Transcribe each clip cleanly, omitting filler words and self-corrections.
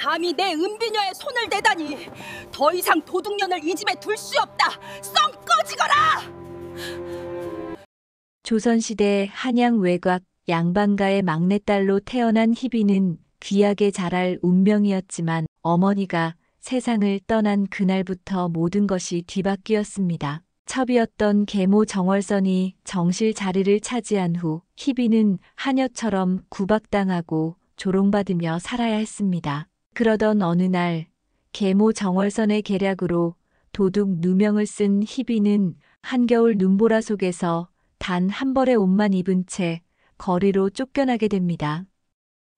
감히 내 은비녀의 손을 대다니. 더 이상 도둑년을 이 집에 둘 수 없다. 썩 꺼지거라. 조선시대 한양 외곽 양반가의 막내딸로 태어난 희비는 귀하게 자랄 운명이었지만 어머니가 세상을 떠난 그날부터 모든 것이 뒤바뀌었습니다. 첩이었던 계모 정월선이 정실 자리를 차지한 후 희비는 하녀처럼 구박당하고 조롱받으며 살아야 했습니다. 그러던 어느 날 계모 정월선의 계략으로 도둑 누명을 쓴 희비는 한겨울 눈보라 속에서 단 한 벌의 옷만 입은 채 거리로 쫓겨나게 됩니다.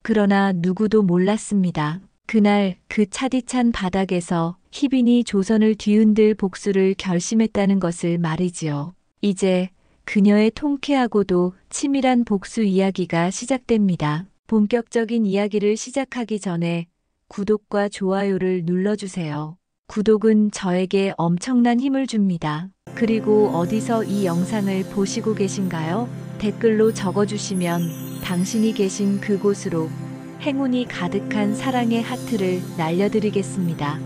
그러나 누구도 몰랐습니다. 그날 그 차디찬 바닥에서 희빈이 조선을 뒤흔들 복수를 결심했다는 것을 말이지요. 이제 그녀의 통쾌하고도 치밀한 복수 이야기가 시작됩니다. 본격적인 이야기를 시작하기 전에 구독과 좋아요를 눌러주세요. 구독은 저에게 엄청난 힘을 줍니다. 그리고 어디서 이 영상을 보시고 계신가요? 댓글로 적어주시면 당신이 계신 그곳으로 행운이 가득한 사랑의 하트를 날려드리겠습니다.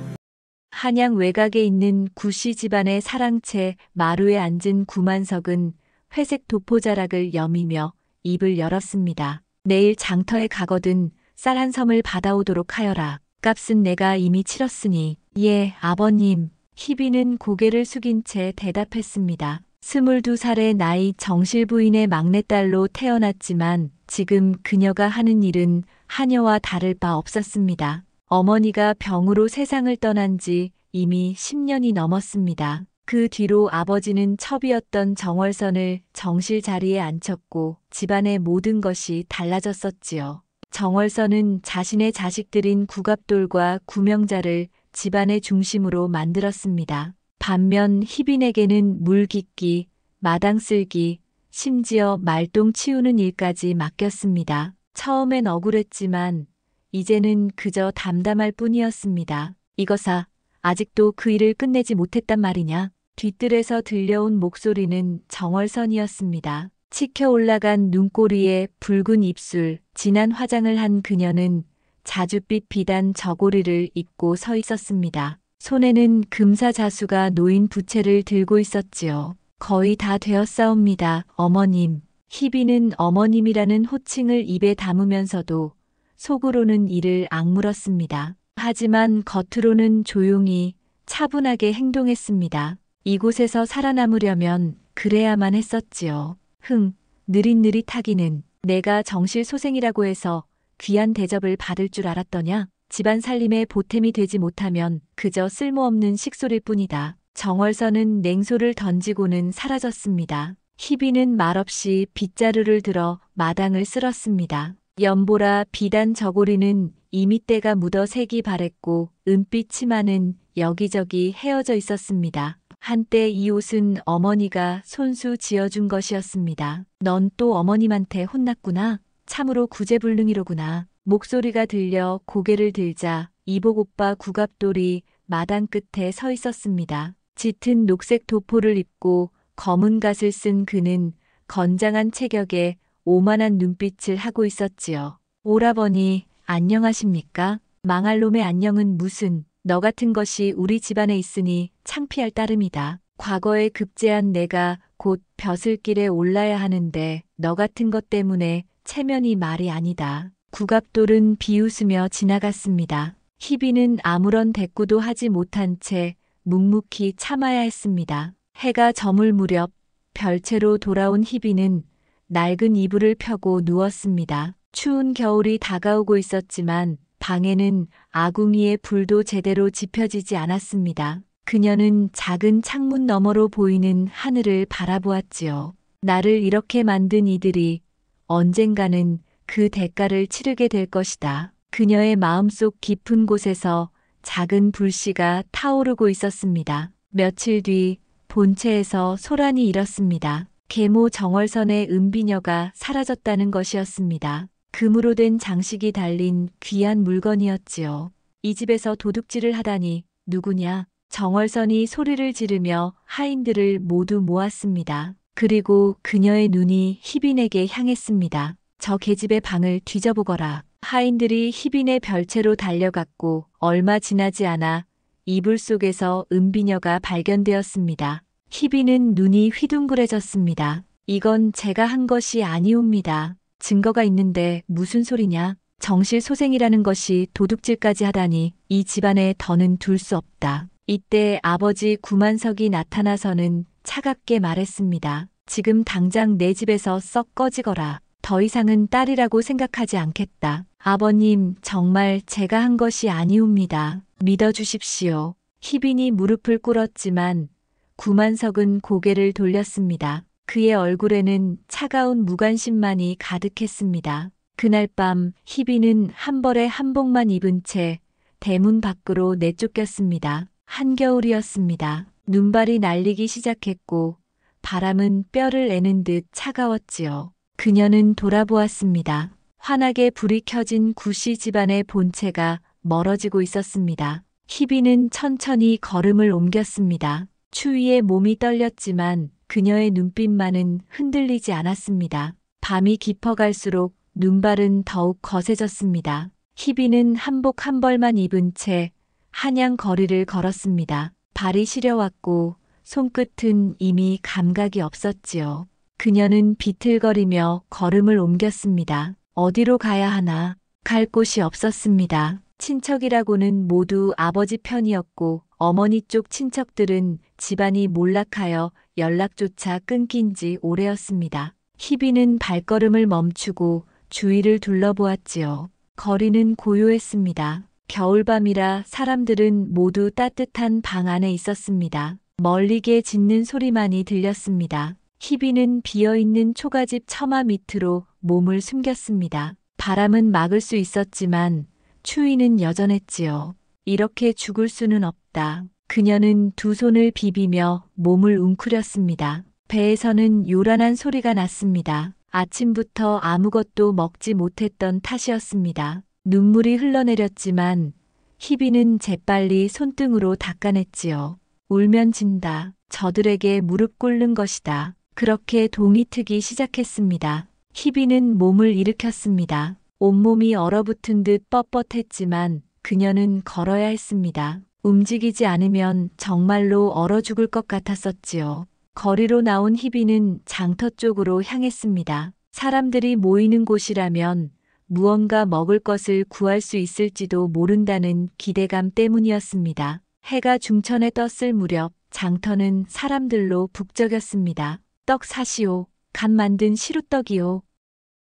한양 외곽에 있는 구씨 집안의 사랑채 마루에 앉은 구만석은 회색 도포자락을 여미며 입을 열었습니다. 내일 장터에 가거든 쌀 한 섬을 받아오도록 하여라. 값은 내가 이미 치렀으니. 예, 아버님. 희비는 고개를 숙인 채 대답했습니다. 22살의 나이 정실 부인의 막내딸로 태어났지만 지금 그녀가 하는 일은 하녀와 다를 바 없었습니다. 어머니가 병으로 세상을 떠난 지 이미 10년이 넘었습니다. 그 뒤로 아버지는 첩이었던 정월선을 정실 자리에 앉혔고 집안의 모든 것이 달라졌었지요. 정월선은 자신의 자식들인 구갑돌과 구명자를 집안의 중심으로 만들었습니다. 반면 희빈에게는 물 깃기, 마당 쓸기, 심지어 말똥 치우는 일까지 맡겼습니다. 처음엔 억울했지만 이제는 그저 담담할 뿐이었습니다. 이거사, 아직도 그 일을 끝내지 못했단 말이냐? 뒤뜰에서 들려온 목소리는 정월선이었습니다. 치켜 올라간 눈꼬리에 붉은 입술, 진한 화장을 한 그녀는 자줏빛 비단 저고리를 입고 서 있었습니다. 손에는 금사자수가 놓인 부채를 들고 있었지요. 거의 다 되었사옵니다, 어머님. 희비는 어머님이라는 호칭을 입에 담으면서도 속으로는 이를 악물었습니다. 하지만 겉으로는 조용히 차분하게 행동했습니다. 이곳에서 살아남으려면 그래야만 했었지요. 느릿느릿하기는 내가 정실 소생이라고 해서 귀한 대접을 받을 줄 알았더냐? 집안 살림에 보탬이 되지 못하면 그저 쓸모없는 식솔일 뿐이다. 정월선은 냉소를 던지고는 사라졌습니다. 희비는 말없이 빗자루를 들어 마당을 쓸었습니다. 연보라 비단 저고리는 이미 때가 묻어 색이 바랬고 은빛 치마는 여기저기 헤어져 있었습니다. 한때 이 옷은 어머니가 손수 지어준 것이었습니다. 넌 또 어머님한테 혼났구나. 참으로 구제불능이로구나. 목소리가 들려 고개를 들자 이복 오빠 구갑돌이 마당 끝에 서 있었습니다. 짙은 녹색 도포를 입고 검은 갓을 쓴 그는 건장한 체격에 오만한 눈빛을 하고 있었지요. 오라버니, 안녕하십니까? 망할 놈의 안녕은 무슨, 너 같은 것이 우리 집안에 있으니 창피할 따름이다. 과거에 급제한 내가 곧 벼슬길에 올라야 하는데 너 같은 것 때문에 체면이 말이 아니다. 구갑돌은 비웃으며 지나갔습니다. 희비는 아무런 대꾸도 하지 못한 채 묵묵히 참아야 했습니다. 해가 저물 무렵 별채로 돌아온 희비는 낡은 이불을 펴고 누웠습니다. 추운 겨울이 다가오고 있었지만 방에는 아궁이의 불도 제대로 지펴지지 않았습니다. 그녀는 작은 창문 너머로 보이는 하늘을 바라보았지요. 나를 이렇게 만든 이들이 언젠가는 그 대가를 치르게 될 것이다. 그녀의 마음속 깊은 곳에서 작은 불씨가 타오르고 있었습니다. 며칠 뒤 본체에서 소란이 일었습니다. 계모 정월선의 은비녀가 사라졌다는 것이었습니다. 금으로 된 장식이 달린 귀한 물건이었지요. 이 집에서 도둑질을 하다니 누구냐? 정월선이 소리를 지르며 하인들을 모두 모았습니다. 그리고 그녀의 눈이 희빈에게 향했습니다. 저 계집의 방을 뒤져보거라. 하인들이 희빈의 별채로 달려갔고 얼마 지나지 않아 이불 속에서 은비녀가 발견되었습니다. 희빈은 눈이 휘둥그레졌습니다. 이건 제가 한 것이 아니옵니다. 증거가 있는데 무슨 소리냐? 정실소생이라는 것이 도둑질까지 하다니 이 집안에 더는 둘 수 없다. 이때 아버지 구만석이 나타나서는 차갑게 말했습니다. 지금 당장 내 집에서 썩 꺼지거라. 더 이상은 딸이라고 생각하지 않겠다. 아버님, 정말 제가 한 것이 아니옵니다. 믿어주십시오. 희빈이 무릎을 꿇었지만 구만석은 고개를 돌렸습니다. 그의 얼굴에는 차가운 무관심만이 가득했습니다. 그날 밤 희빈은 한 벌의 한복만 입은 채 대문 밖으로 내쫓겼습니다. 한겨울이었습니다. 눈발이 날리기 시작했고 바람은 뼈를 애는 듯 차가웠지요. 그녀는 돌아보았습니다. 환하게 불이 켜진 구씨 집안의 본체가 멀어지고 있었습니다. 희빈은 천천히 걸음을 옮겼습니다. 추위에 몸이 떨렸지만 그녀의 눈빛만은 흔들리지 않았습니다. 밤이 깊어갈수록 눈발은 더욱 거세졌습니다. 희빈은 한복 한 벌만 입은 채 한양 거리를 걸었습니다. 발이 시려왔고 손끝은 이미 감각이 없었지요. 그녀는 비틀거리며 걸음을 옮겼습니다. 어디로 가야 하나? 갈 곳이 없었습니다. 친척이라고는 모두 아버지 편이었고 어머니 쪽 친척들은 집안이 몰락하여 연락조차 끊긴 지 오래였습니다. 희빈은 발걸음을 멈추고 주위를 둘러보았지요. 거리는 고요했습니다. 겨울밤이라 사람들은 모두 따뜻한 방 안에 있었습니다. 멀리게 짖는 소리만이 들렸습니다. 희빈은 비어있는 초가집 처마 밑으로 몸을 숨겼습니다. 바람은 막을 수 있었지만 추위는 여전했지요. 이렇게 죽을 수는 없다. 그녀는 두 손을 비비며 몸을 웅크렸습니다. 배에서는 요란한 소리가 났습니다. 아침부터 아무것도 먹지 못했던 탓이었습니다. 눈물이 흘러내렸지만 희빈은 재빨리 손등으로 닦아냈지요. 울면 진다. 저들에게 무릎 꿇는 것이다. 그렇게 동이 트기 시작했습니다. 희빈은 몸을 일으켰습니다. 온몸이 얼어붙은 듯 뻣뻣했지만 그녀는 걸어야 했습니다. 움직이지 않으면 정말로 얼어 죽을 것 같았었지요. 거리로 나온 희빈은 장터 쪽으로 향했습니다. 사람들이 모이는 곳이라면 무언가 먹을 것을 구할 수 있을지도 모른다는 기대감 때문이었습니다. 해가 중천에 떴을 무렵 장터는 사람들로 북적였습니다. 떡 사시오. 갓 만든 시루떡이요.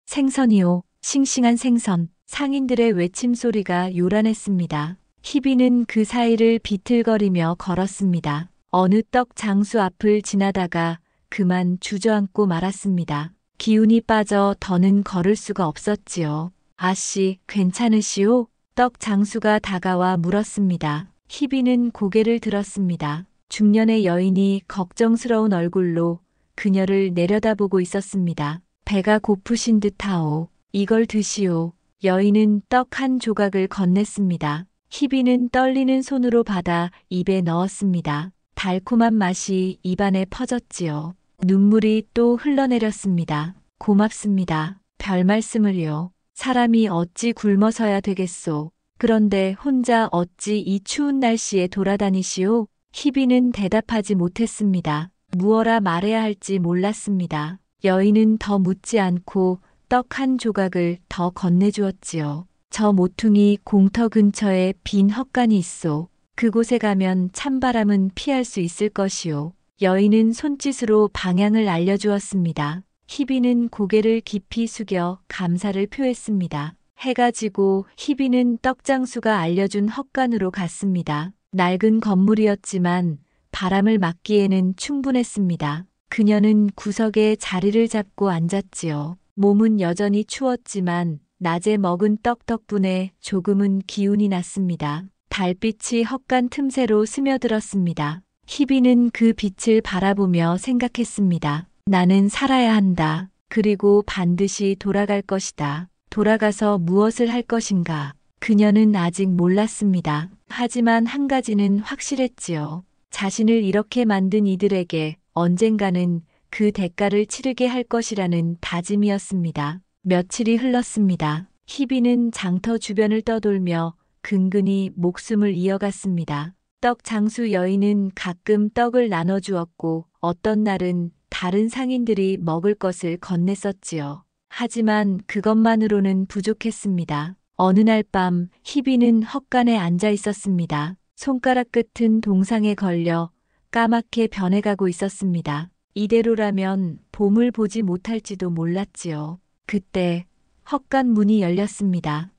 생선이요. 싱싱한 생선. 상인들의 외침 소리가 요란했습니다. 희빈은 그 사이를 비틀거리며 걸었습니다. 어느 떡 장수 앞을 지나다가 그만 주저앉고 말았습니다. 기운이 빠져 더는 걸을 수가 없었지요. 아씨, 괜찮으시오? 떡 장수가 다가와 물었습니다. 희빈은 고개를 들었습니다. 중년의 여인이 걱정스러운 얼굴로 그녀를 내려다보고 있었습니다. 배가 고프신 듯하오. 이걸 드시오. 여인은 떡 한 조각을 건넸습니다. 희빈은 떨리는 손으로 받아 입에 넣었습니다. 달콤한 맛이 입안에 퍼졌지요. 눈물이 또 흘러내렸습니다. 고맙습니다. 별 말씀을요. 사람이 어찌 굶어서야 되겠소. 그런데 혼자 어찌 이 추운 날씨에 돌아다니시오? 희빈은 대답하지 못했습니다. 무어라 말해야 할지 몰랐습니다. 여인은 더 묻지 않고 떡 한 조각을 더 건네주었지요. 저 모퉁이 공터 근처에 빈 헛간이 있소. 그곳에 가면 찬바람은 피할 수 있을 것이오. 여인은 손짓으로 방향을 알려주었습니다. 희빈은 고개를 깊이 숙여 감사를 표했습니다. 해가 지고 희빈은 떡장수가 알려준 헛간으로 갔습니다. 낡은 건물이었지만 바람을 막기에는 충분했습니다. 그녀는 구석에 자리를 잡고 앉았지요. 몸은 여전히 추웠지만 낮에 먹은 떡 덕분에 조금은 기운이 났습니다. 달빛이 헛간 틈새로 스며들었습니다. 희빈은 그 빛을 바라보며 생각했습니다. 나는 살아야 한다. 그리고 반드시 돌아갈 것이다. 돌아가서 무엇을 할 것인가? 그녀는 아직 몰랐습니다. 하지만 한 가지는 확실했지요. 자신을 이렇게 만든 이들에게 언젠가는 그 대가를 치르게 할 것이라는 다짐이었습니다. 며칠이 흘렀습니다. 희비는 장터 주변을 떠돌며 근근히 목숨을 이어갔습니다. 떡 장수 여인은 가끔 떡을 나눠주었고 어떤 날은 다른 상인들이 먹을 것을 건넸었지요. 하지만 그것만으로는 부족했습니다. 어느 날 밤 희비는 헛간에 앉아 있었습니다. 손가락 끝은 동상에 걸려 까맣게 변해가고 있었습니다. 이대로라면 봄을 보지 못할지도 몰랐지요. 그때 헛간 문이 열렸습니다.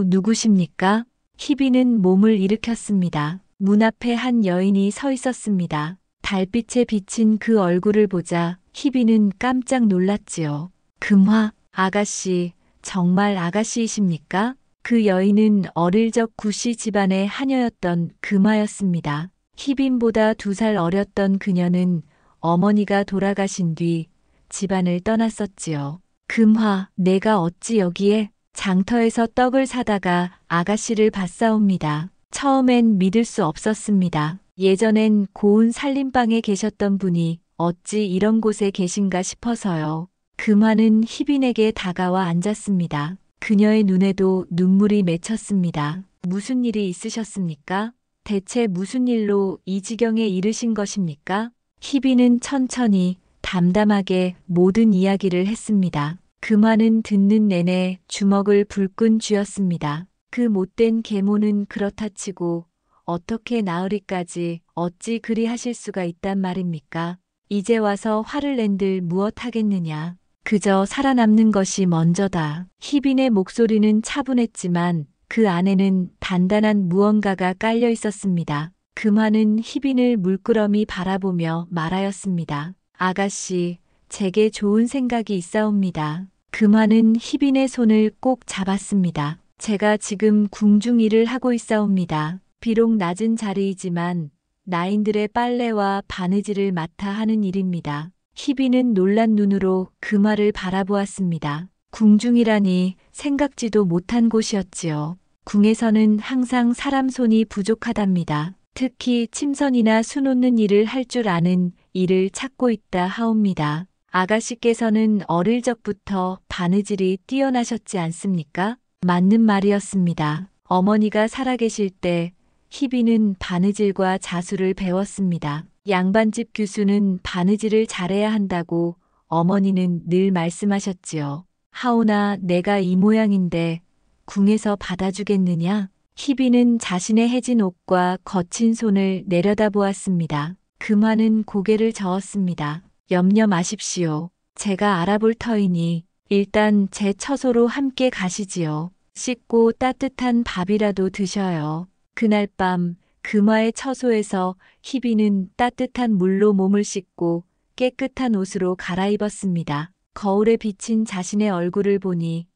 누구십니까? 희비는 몸을 일으켰습니다. 문 앞에 한 여인이 서 있었습니다. 달빛에 비친 그 얼굴을 보자 희비는 깜짝 놀랐지요. 금화, 아가씨, 정말 아가씨이십니까? 그 여인은 어릴 적 구씨 집안의 하녀였던 금화였습니다. 희빈보다 2살 어렸던 그녀는 어머니가 돌아가신 뒤 집안을 떠났었지요. 금화, 내가 어찌 여기에? 장터에서 떡을 사다가 아가씨를 봤사옵니다. 처음엔 믿을 수 없었습니다. 예전엔 고운 살림방에 계셨던 분이 어찌 이런 곳에 계신가 싶어서요. 금화는 희빈에게 다가와 앉았습니다. 그녀의 눈에도 눈물이 맺혔습니다. 무슨 일이 있으셨습니까? 대체 무슨 일로 이 지경에 이르신 것입니까? 희빈은 천천히 담담하게 모든 이야기를 했습니다. 금화는 듣는 내내 주먹을 불끈 쥐었습니다. 그 못된 계모는 그렇다 치고 어떻게 나으리까지 어찌 그리 하실 수가 있단 말입니까? 이제 와서 화를 낸들 무엇 하겠느냐. 그저 살아남는 것이 먼저다. 희빈의 목소리는 차분했지만 그 안에는 단단한 무언가가 깔려 있었습니다. 금화는 희빈을 물끄러미 바라보며 말하였습니다. 아가씨, 제게 좋은 생각이 있사옵니다. 금화는 희빈의 손을 꼭 잡았습니다. 제가 지금 궁중 일을 하고 있사옵니다. 비록 낮은 자리이지만 나인들의 빨래와 바느질을 맡아 하는 일입니다. 희빈은 놀란 눈으로 금화를 바라보았습니다. 궁중이라니 생각지도 못한 곳이었지요. 궁에서는 항상 사람 손이 부족하답니다. 특히 침선이나 수놓는 일을 할 줄 아는 일을 찾고 있다 하옵니다. 아가씨께서는 어릴 적부터 바느질이 뛰어나셨지 않습니까? 맞는 말이었습니다. 어머니가 살아계실 때 희빈은 바느질과 자수를 배웠습니다. 양반집 규수는 바느질을 잘해야 한다고 어머니는 늘 말씀하셨지요. 하오나 내가 이 모양인데 궁에서 받아주겠느냐? 희빈은 자신의 해진 옷과 거친 손을 내려다보았습니다. 금화는 고개를 저었습니다. 염려 마십시오. 제가 알아볼 터이니 일단 제 처소로 함께 가시지요. 씻고 따뜻한 밥이라도 드셔요. 그날 밤 금화의 처소에서 희빈은 따뜻한 물로 몸을 씻고 깨끗한 옷으로 갈아입었습니다. 거울에 비친 자신의 얼굴을 보니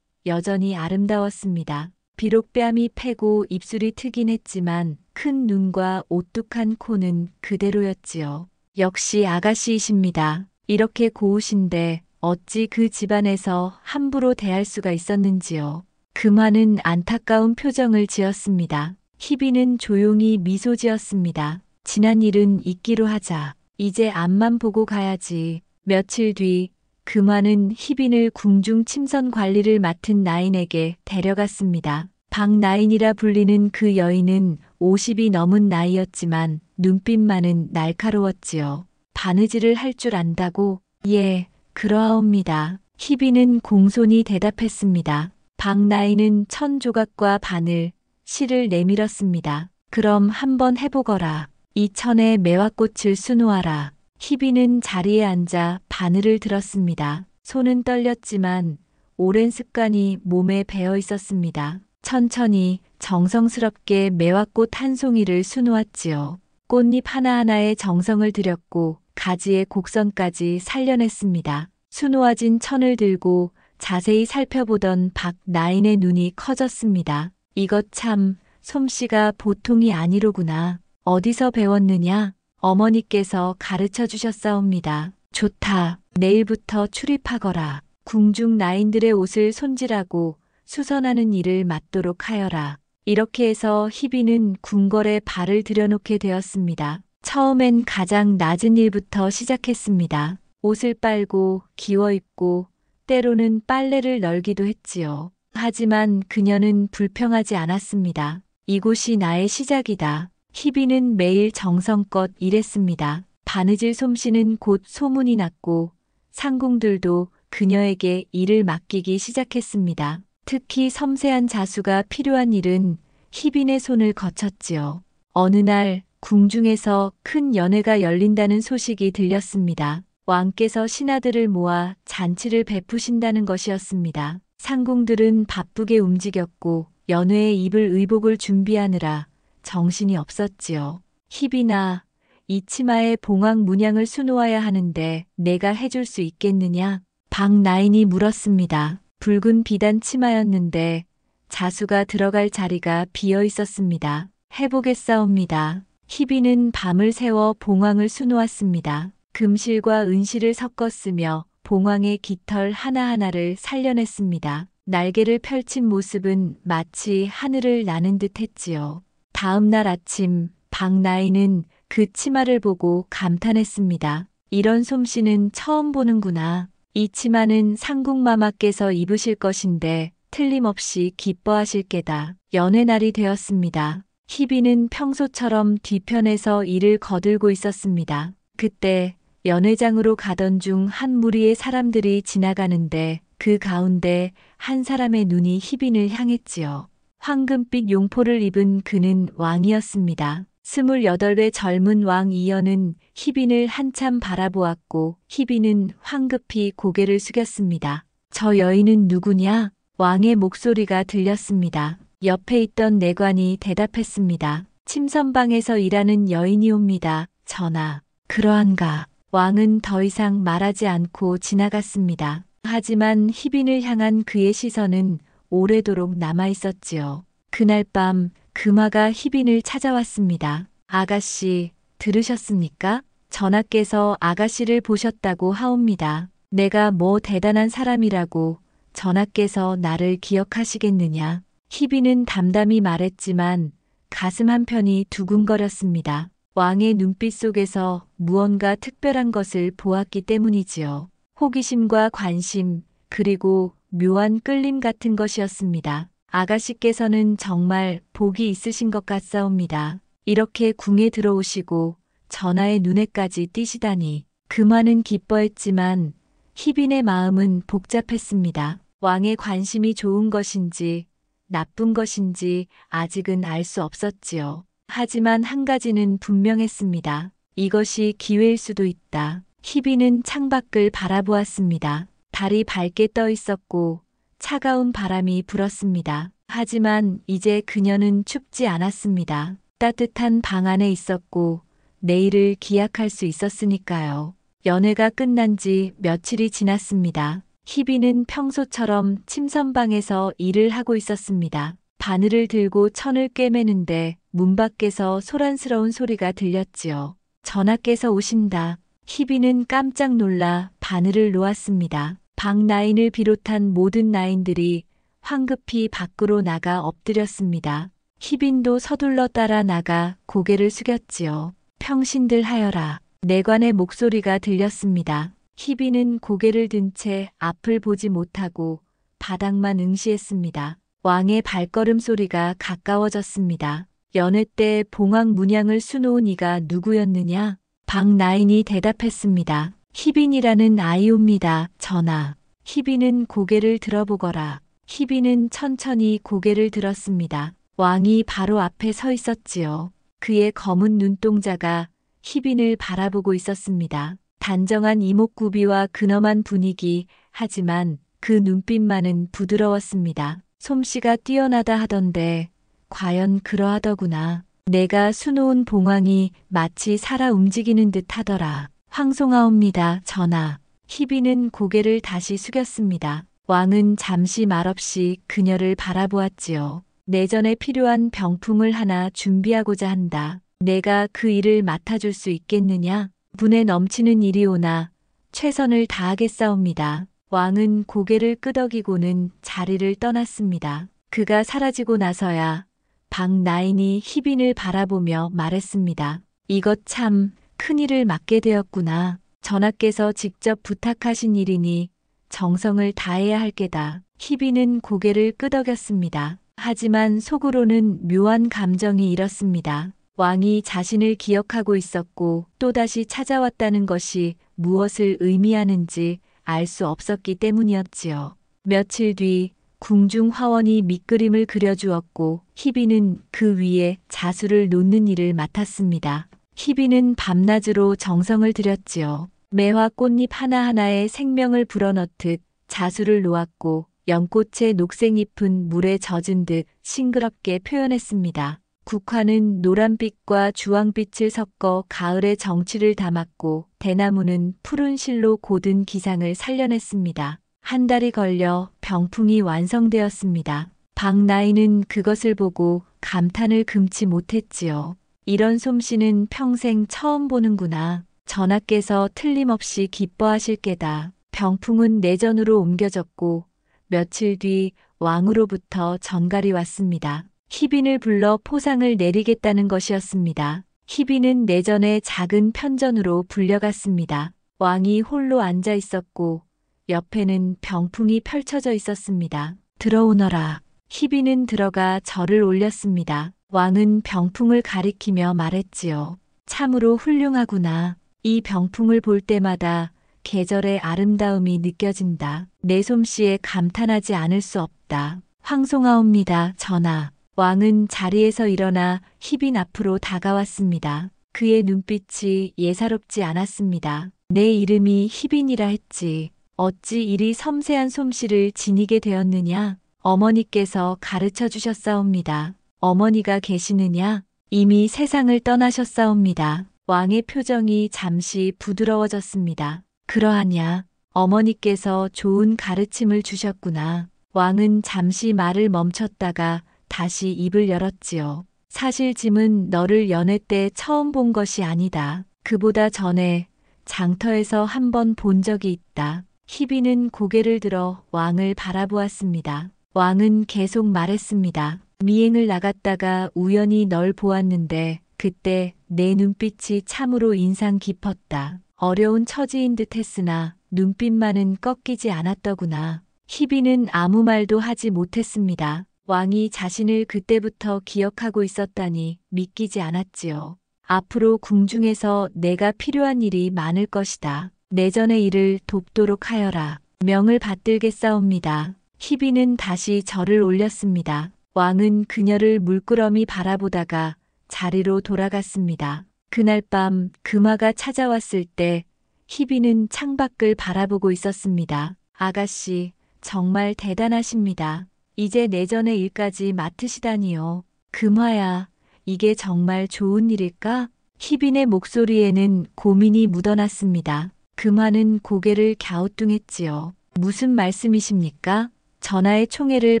여전히 아름다웠습니다. 비록 뺨이 패고 입술이 트긴 했지만 큰 눈과 오뚝한 코는 그대로였지요. 역시 아가씨이십니다. 이렇게 고우신데 어찌 그 집안에서 함부로 대할 수가 있었는지요. 금화는 안타까운 표정을 지었습니다. 희빈은 조용히 미소 지었습니다. 지난 일은 잊기로 하자. 이제 앞만 보고 가야지. 며칠 뒤 금화는 희빈을 궁중 침선 관리를 맡은 나인에게 데려갔습니다. 박나인이라 불리는 그 여인은 50이 넘은 나이였지만 눈빛만은 날카로웠지요. 바느질을 할 줄 안다고? 예, 그러하옵니다. 희빈은 공손히 대답했습니다. 박나인은 천 조각과 바늘, 실을 내밀었습니다. 그럼 한번 해보거라. 이 천에 매화꽃을 수놓아라. 희빈은 자리에 앉아 바늘을 들었습니다. 손은 떨렸지만 오랜 습관이 몸에 배어 있었습니다. 천천히 정성스럽게 매화꽃 한 송이를 수놓았지요. 꽃잎 하나하나에 정성을 들였고 가지의 곡선까지 살려냈습니다. 수놓아진 천을 들고 자세히 살펴보던 박나인의 눈이 커졌습니다. 이것 참 솜씨가 보통이 아니로구나. 어디서 배웠느냐? 어머니께서 가르쳐 주셨사옵니다. 좋다. 내일부터 출입하거라. 궁중 나인들의 옷을 손질하고 수선하는 일을 맡도록 하여라. 이렇게 해서 희빈은 궁궐에 발을 들여놓게 되었습니다. 처음엔 가장 낮은 일부터 시작했습니다. 옷을 빨고 기워 입고 때로는 빨래를 널기도 했지요. 하지만 그녀는 불평하지 않았습니다. 이곳이 나의 시작이다. 희비는 매일 정성껏 일했습니다. 바느질 솜씨는 곧 소문이 났고 상궁들도 그녀에게 일을 맡기기 시작했습니다. 특히 섬세한 자수가 필요한 일은 희빈의 손을 거쳤지요. 어느 날 궁중에서 큰 연회가 열린다는 소식이 들렸습니다. 왕께서 신하들을 모아 잔치를 베푸신다는 것이었습니다. 상궁들은 바쁘게 움직였고 연회에 입을 의복을 준비하느라 정신이 없었지요. 희빈아, 이 치마에 봉황 문양을 수놓아야 하는데 내가 해줄 수 있겠느냐? 박나인이 물었습니다. 붉은 비단 치마였는데 자수가 들어갈 자리가 비어 있었습니다. 해보겠사옵니다. 희빈은 밤을 새워 봉황을 수놓았습니다. 금실과 은실을 섞었으며 봉황의 깃털 하나하나를 살려냈습니다. 날개를 펼친 모습은 마치 하늘을 나는 듯 했지요. 다음 날 아침 박나인은 그 치마를 보고 감탄했습니다. 이런 솜씨는 처음 보는구나. 이 치마는 상궁마마께서 입으실 것인데 틀림없이 기뻐하실 게다. 연회날이 되었습니다. 희빈은 평소처럼 뒤편에서 일을 거들고 있었습니다. 그때 연회장으로 가던 중 한 무리의 사람들이 지나가는데 그 가운데 한 사람의 눈이 희빈을 향했지요. 황금빛 용포를 입은 그는 왕이었습니다. 28의 젊은 왕 이연은 희빈을 한참 바라보았고 희빈은 황급히 고개를 숙였습니다. 저 여인은 누구냐? 왕의 목소리가 들렸습니다. 옆에 있던 내관이 대답했습니다. 침선방에서 일하는 여인이옵니다. 전하. 그러한가? 왕은 더 이상 말하지 않고 지나갔습니다. 하지만 희빈을 향한 그의 시선은 오래도록 남아있었지요. 그날 밤 금화가 희빈을 찾아왔습니다. 아가씨, 들으셨습니까? 전하께서 아가씨를 보셨다고 하옵니다. 내가 뭐 대단한 사람이라고 전하께서 나를 기억하시겠느냐? 희빈은 담담히 말했지만 가슴 한편이 두근거렸습니다. 왕의 눈빛 속에서 무언가 특별한 것을 보았기 때문이지요. 호기심과 관심, 그리고 묘한 끌림 같은 것이었습니다. 아가씨께서는 정말 복이 있으신 것 같사옵니다. 이렇게 궁에 들어오시고 전하의 눈에까지 띄시다니. 금화는 기뻐했지만 희빈의 마음은 복잡했습니다. 왕의 관심이 좋은 것인지 나쁜 것인지 아직은 알 수 없었지요. 하지만 한 가지는 분명했습니다. 이것이 기회일 수도 있다. 희빈은 창밖을 바라보았습니다. 달이 밝게 떠 있었고 차가운 바람이 불었습니다. 하지만 이제 그녀는 춥지 않았습니다. 따뜻한 방 안에 있었고 내일을 기약할 수 있었으니까요. 연회가 끝난 지 며칠이 지났습니다. 희빈은 평소처럼 침선방에서 일을 하고 있었습니다. 바늘을 들고 천을 꿰매는데 문 밖에서 소란스러운 소리가 들렸지요. 전하께서 오신다. 희빈은 깜짝 놀라 바늘을 놓았습니다. 박나인을 비롯한 모든 나인들이 황급히 밖으로 나가 엎드렸습니다. 희빈도 서둘러 따라 나가 고개를 숙였지요. 평신들 하여라. 내관의 목소리가 들렸습니다. 희빈은 고개를 든 채 앞을 보지 못하고 바닥만 응시했습니다. 왕의 발걸음 소리가 가까워졌습니다. 연회 때 봉황 문양을 수놓은 이가 누구였느냐? 박나인이 대답했습니다. 희빈이라는 아이옵니다. 전하. 희빈은 고개를 들어보거라. 희빈은 천천히 고개를 들었습니다. 왕이 바로 앞에 서 있었지요. 그의 검은 눈동자가 희빈을 바라보고 있었습니다. 단정한 이목구비와 근엄한 분위기, 하지만 그 눈빛만은 부드러웠습니다. 솜씨가 뛰어나다 하던데 과연 그러하더구나. 내가 수놓은 봉황이 마치 살아 움직이는 듯 하더라. 황송하옵니다, 전하. 희빈은 고개를 다시 숙였습니다. 왕은 잠시 말없이 그녀를 바라보았지요. 내전에 필요한 병풍을 하나 준비하고자 한다. 내가 그 일을 맡아줄 수 있겠느냐? 분에 넘치는 일이 오나 최선을 다하겠사옵니다. 왕은 고개를 끄덕이고는 자리를 떠났습니다. 그가 사라지고 나서야 박나인이 희빈을 바라보며 말했습니다. 이것 참 큰일을 맡게 되었구나. 전하께서 직접 부탁하신 일이니 정성을 다해야 할 게다. 희비는 고개를 끄덕였습니다. 하지만 속으로는 묘한 감정이 일었습니다. 왕이 자신을 기억하고 있었고 또다시 찾아왔다는 것이 무엇을 의미하는지 알 수 없었기 때문이었지요. 며칠 뒤 궁중 화원이 밑그림을 그려주었고 희비는 그 위에 자수를 놓는 일을 맡았습니다. 희비는 밤낮으로 정성을 들였지요. 매화 꽃잎 하나하나에 생명을 불어넣듯 자수를 놓았고 연꽃의 녹색 잎은 물에 젖은 듯 싱그럽게 표현했습니다. 국화는 노란빛과 주황빛을 섞어 가을의 정취를 담았고 대나무는 푸른 실로 고든 기상을 살려냈습니다. 한 달이 걸려 병풍이 완성되었습니다. 박나인은 그것을 보고 감탄을 금치 못했지요. 이런 솜씨는 평생 처음 보는구나. 전하께서 틀림없이 기뻐하실 게다. 병풍은 내전으로 옮겨졌고 며칠 뒤 왕으로부터 전갈이 왔습니다. 희빈을 불러 포상을 내리겠다는 것이었습니다. 희빈은 내전의 작은 편전으로 불려갔습니다. 왕이 홀로 앉아 있었고 옆에는 병풍이 펼쳐져 있었습니다. 들어오너라. 희빈은 들어가 절을 올렸습니다. 왕은 병풍을 가리키며 말했지요. 참으로 훌륭하구나. 이 병풍을 볼 때마다 계절의 아름다움이 느껴진다. 내 솜씨에 감탄하지 않을 수 없다. 황송하옵니다, 전하. 왕은 자리에서 일어나 희빈 앞으로 다가왔습니다. 그의 눈빛이 예사롭지 않았습니다. 내 이름이 희빈이라 했지. 어찌 이리 섬세한 솜씨를 지니게 되었느냐? 어머니께서 가르쳐 주셨사옵니다. 어머니가 계시느냐? 이미 세상을 떠나셨사옵니다. 왕의 표정이 잠시 부드러워졌습니다. 그러하냐? 어머니께서 좋은 가르침을 주셨구나. 왕은 잠시 말을 멈췄다가 다시 입을 열었지요. 사실 짐은 너를 연애 때 처음 본 것이 아니다. 그보다 전에 장터에서 한 번 본 적이 있다. 희비는 고개를 들어 왕을 바라보았습니다. 왕은 계속 말했습니다. 미행을 나갔다가 우연히 널 보았는데 그때 내 눈빛이 참으로 인상 깊었다. 어려운 처지인 듯 했으나 눈빛만은 꺾이지 않았더구나. 희비는 아무 말도 하지 못했습니다. 왕이 자신을 그때부터 기억하고 있었다니 믿기지 않았지요. 앞으로 궁중에서 내가 필요한 일이 많을 것이다. 내전의 일을 돕도록 하여라. 명을 받들겠사옵니다. 희비는 다시 절을 올렸습니다. 왕은 그녀를 물끄러미 바라보다가 자리로 돌아갔습니다. 그날 밤 금화가 찾아왔을 때 희비는 창밖을 바라보고 있었습니다. 아가씨, 정말 대단하십니다. 이제 내전의 일까지 맡으시다니요. 금화야, 이게 정말 좋은 일일까? 희빈의 목소리에는 고민이 묻어났습니다. 금화는 고개를 갸우뚱했지요. 무슨 말씀이십니까? 전하의 총애를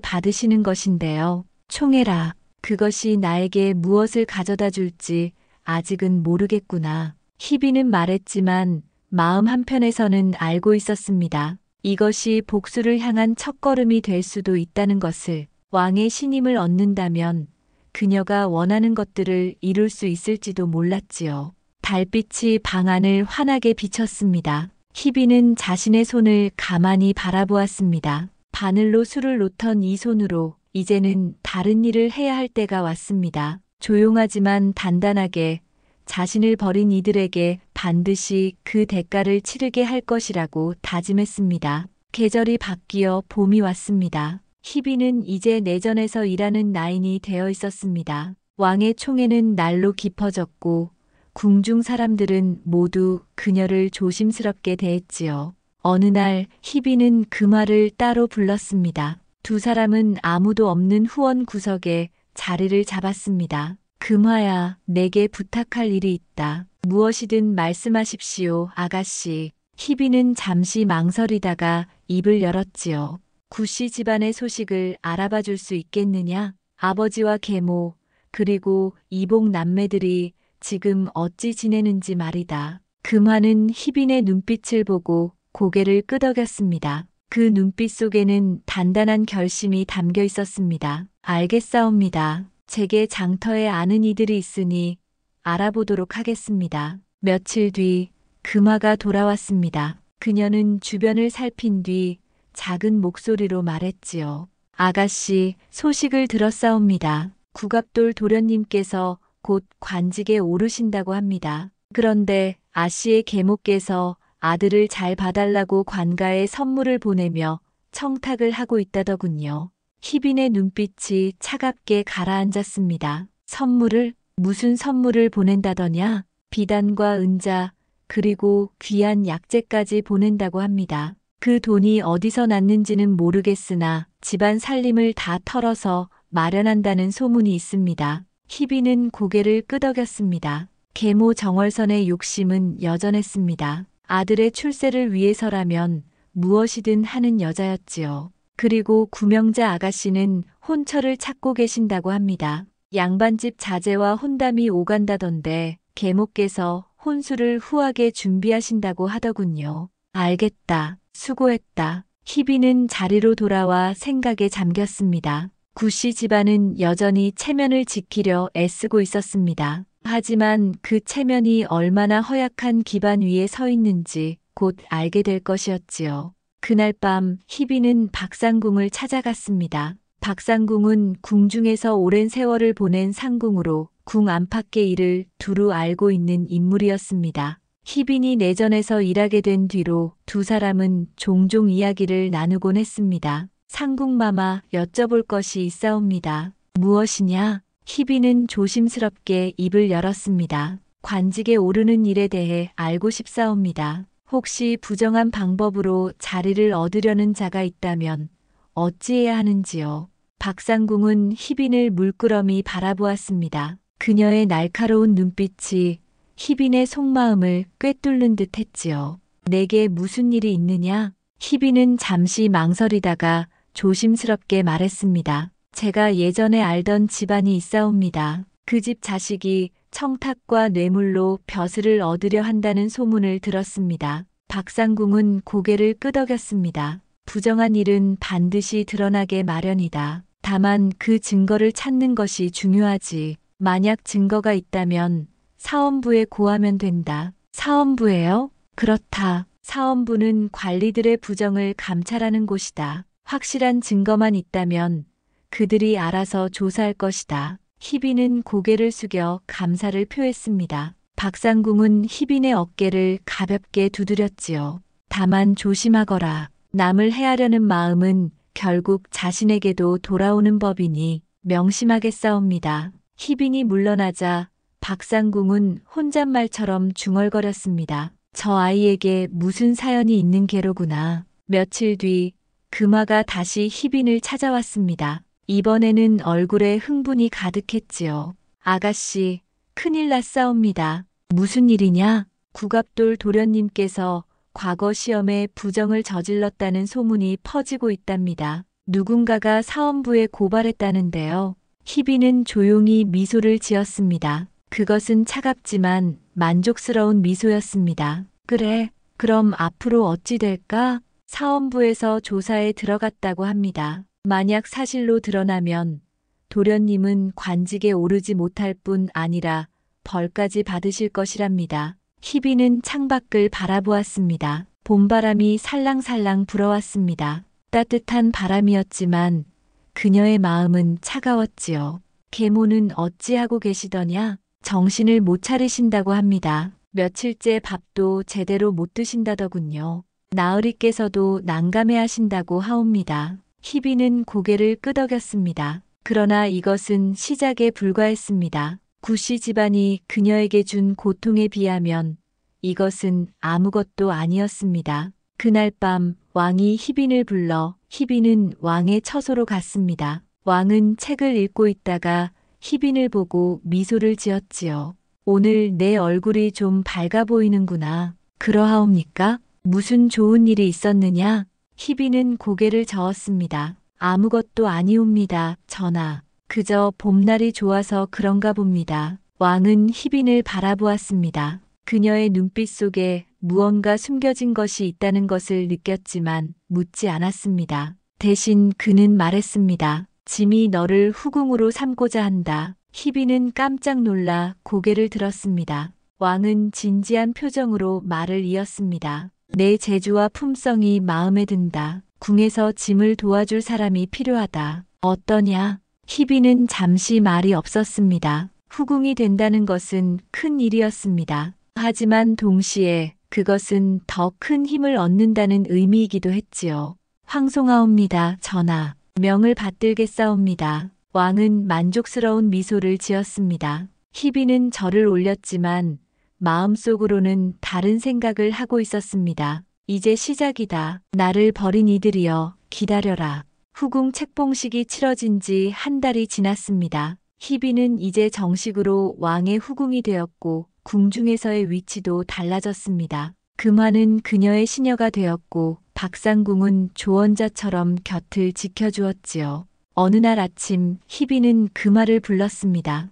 받으시는 것인데요. 총애라, 그것이 나에게 무엇을 가져다 줄지 아직은 모르겠구나. 희빈은 말했지만 마음 한편에서는 알고 있었습니다. 이것이 복수를 향한 첫걸음이 될 수도 있다는 것을. 왕의 신임을 얻는다면 그녀가 원하는 것들을 이룰 수 있을지도 몰랐지요. 달빛이 방 안을 환하게 비쳤습니다. 희빈은 자신의 손을 가만히 바라보았습니다. 바늘로 술을 놓던 이 손으로 이제는 다른 일을 해야 할 때가 왔습니다. 조용하지만 단단하게 자신을 버린 이들에게 반드시 그 대가를 치르게 할 것이라고 다짐했습니다. 계절이 바뀌어 봄이 왔습니다. 희빈은 이제 내전에서 일하는 나인이 되어 있었습니다. 왕의 총애는 날로 깊어졌고 궁중 사람들은 모두 그녀를 조심스럽게 대했지요. 어느 날 희빈은 금화를 따로 불렀습니다. 두 사람은 아무도 없는 후원 구석에 자리를 잡았습니다. 금화야, 내게 부탁할 일이 있다. 무엇이든 말씀하십시오, 아가씨. 희빈은 잠시 망설이다가 입을 열었지요. 구씨 집안의 소식을 알아봐 줄 수 있겠느냐? 아버지와 계모, 그리고 이복 남매들이 지금 어찌 지내는지 말이다. 금화는 희빈의 눈빛을 보고 고개를 끄덕였습니다. 그 눈빛 속에는 단단한 결심이 담겨 있었습니다. 알겠사옵니다. 제게 장터에 아는 이들이 있으니 알아보도록 하겠습니다. 며칠 뒤 금화가 돌아왔습니다. 그녀는 주변을 살핀 뒤 작은 목소리로 말했지요. 아가씨, 소식을 들었사옵니다. 국압돌 도련님께서 곧 관직에 오르신다고 합니다. 그런데 아씨의 계모께서 아들을 잘 봐달라고 관가에 선물을 보내며 청탁을 하고 있다더군요. 희빈의 눈빛이 차갑게 가라앉았습니다. 선물을? 무슨 선물을 보낸다더냐? 비단과 은자, 그리고 귀한 약재까지 보낸다고 합니다. 그 돈이 어디서 났는지는 모르겠으나 집안 살림을 다 털어서 마련한다는 소문이 있습니다. 희빈은 고개를 끄덕였습니다. 계모 정월선의 욕심은 여전했습니다. 아들의 출세를 위해서라면 무엇이든 하는 여자였지요. 그리고 구명자 아가씨는 혼처를 찾고 계신다고 합니다. 양반집 자제와 혼담이 오간다던데 계모께서 혼수를 후하게 준비하신다고 하더군요. 알겠다. 수고했다. 희빈은 자리로 돌아와 생각에 잠겼습니다. 구씨 집안은 여전히 체면을 지키려 애쓰고 있었습니다. 하지만 그 체면이 얼마나 허약한 기반 위에 서 있는지 곧 알게 될 것이었지요. 그날 밤 희빈은 박상궁을 찾아갔습니다. 박상궁은 궁중에서 오랜 세월을 보낸 상궁으로 궁 안팎의 일을 두루 알고 있는 인물이었습니다. 희빈이 내전에서 일하게 된 뒤로 두 사람은 종종 이야기를 나누곤 했습니다. 상궁마마, 여쭤볼 것이 있사옵니다. 무엇이냐? 희빈은 조심스럽게 입을 열었습니다. 관직에 오르는 일에 대해 알고 싶사옵니다. 혹시 부정한 방법으로 자리를 얻으려는 자가 있다면 어찌해야 하는지요? 박상궁은 희빈을 물끄러미 바라보았습니다. 그녀의 날카로운 눈빛이 희빈의 속마음을 꿰뚫는 듯 했지요. 내게 무슨 일이 있느냐? 희빈은 잠시 망설이다가 조심스럽게 말했습니다. 제가 예전에 알던 집안이 있사옵니다. 그 집 자식이 청탁과 뇌물로 벼슬을 얻으려 한다는 소문을 들었습니다. 박상궁은 고개를 끄덕였습니다. 부정한 일은 반드시 드러나게 마련이다. 다만 그 증거를 찾는 것이 중요하지. 만약 증거가 있다면 사원부에 고하면 된다. 사원부에요? 그렇다. 사원부는 관리들의 부정을 감찰하는 곳이다. 확실한 증거만 있다면 그들이 알아서 조사할 것이다. 희빈은 고개를 숙여 감사를 표했습니다. 박상궁은 희빈의 어깨를 가볍게 두드렸지요. 다만 조심하거라. 남을 해하려는 마음은 결국 자신에게도 돌아오는 법이니 명심하겠사옵니다. 희빈이 물러나자 박상궁은 혼잣말처럼 중얼거렸습니다. 저 아이에게 무슨 사연이 있는 게로구나. 며칠 뒤 금화가 다시 희빈을 찾아왔습니다. 이번에는 얼굴에 흥분이 가득했지요. 아가씨, 큰일 났사옵니다. 무슨 일이냐? 국압돌 도련님께서 과거 시험에 부정을 저질렀다는 소문이 퍼지고 있답니다. 누군가가 사원부에 고발했다는데요. 희빈은 조용히 미소를 지었습니다. 그것은 차갑지만 만족스러운 미소였습니다. 그래, 그럼 앞으로 어찌 될까? 사원부에서 조사에 들어갔다고 합니다. 만약 사실로 드러나면 도련님은 관직에 오르지 못할 뿐 아니라 벌까지 받으실 것이랍니다. 희빈은 창밖을 바라보았습니다. 봄바람이 살랑살랑 불어왔습니다. 따뜻한 바람이었지만 그녀의 마음은 차가웠지요. 계모는 어찌하고 계시더냐? 정신을 못 차리신다고 합니다. 며칠째 밥도 제대로 못 드신다더군요. 나으리께서도 난감해 하신다고 하옵니다. 희빈은 고개를 끄덕였습니다. 그러나 이것은 시작에 불과했습니다. 구씨 집안이 그녀에게 준 고통에 비하면 이것은 아무것도 아니었습니다. 그날 밤 왕이 희빈을 불러 희빈은 왕의 처소로 갔습니다. 왕은 책을 읽고 있다가 희빈을 보고 미소를 지었지요. 오늘 내 얼굴이 좀 밝아 보이는구나. 그러하옵니까? 무슨 좋은 일이 있었느냐? 희빈은 고개를 저었습니다. 아무것도 아니옵니다, 전하. 그저 봄날이 좋아서 그런가 봅니다. 왕은 희빈을 바라보았습니다. 그녀의 눈빛 속에 무언가 숨겨진 것이 있다는 것을 느꼈지만 묻지 않았습니다. 대신 그는 말했습니다. 짐이 너를 후궁으로 삼고자 한다. 희빈은 깜짝 놀라 고개를 들었습니다. 왕은 진지한 표정으로 말을 이었습니다. 내 재주와 품성이 마음에 든다. 궁에서 짐을 도와줄 사람이 필요하다. 어떠냐? 희비는 잠시 말이 없었습니다. 후궁이 된다는 것은 큰 일이었습니다. 하지만 동시에 그것은 더 큰 힘을 얻는다는 의미이기도 했지요. 황송하옵니다, 전하. 명을 받들겠사옵니다. 왕은 만족스러운 미소를 지었습니다. 희비는 절을 올렸지만 마음속으로는 다른 생각을 하고 있었습니다. 이제 시작이다. 나를 버린 이들이여 기다려라. 후궁 책봉식이 치러진 지 한 달이 지났습니다. 희비는 이제 정식으로 왕의 후궁이 되었고 궁중에서의 위치도 달라졌습니다. 금화는 그녀의 시녀가 되었고 박상궁은 조언자처럼 곁을 지켜주었지요. 어느 날 아침 희비는 금화를 불렀습니다.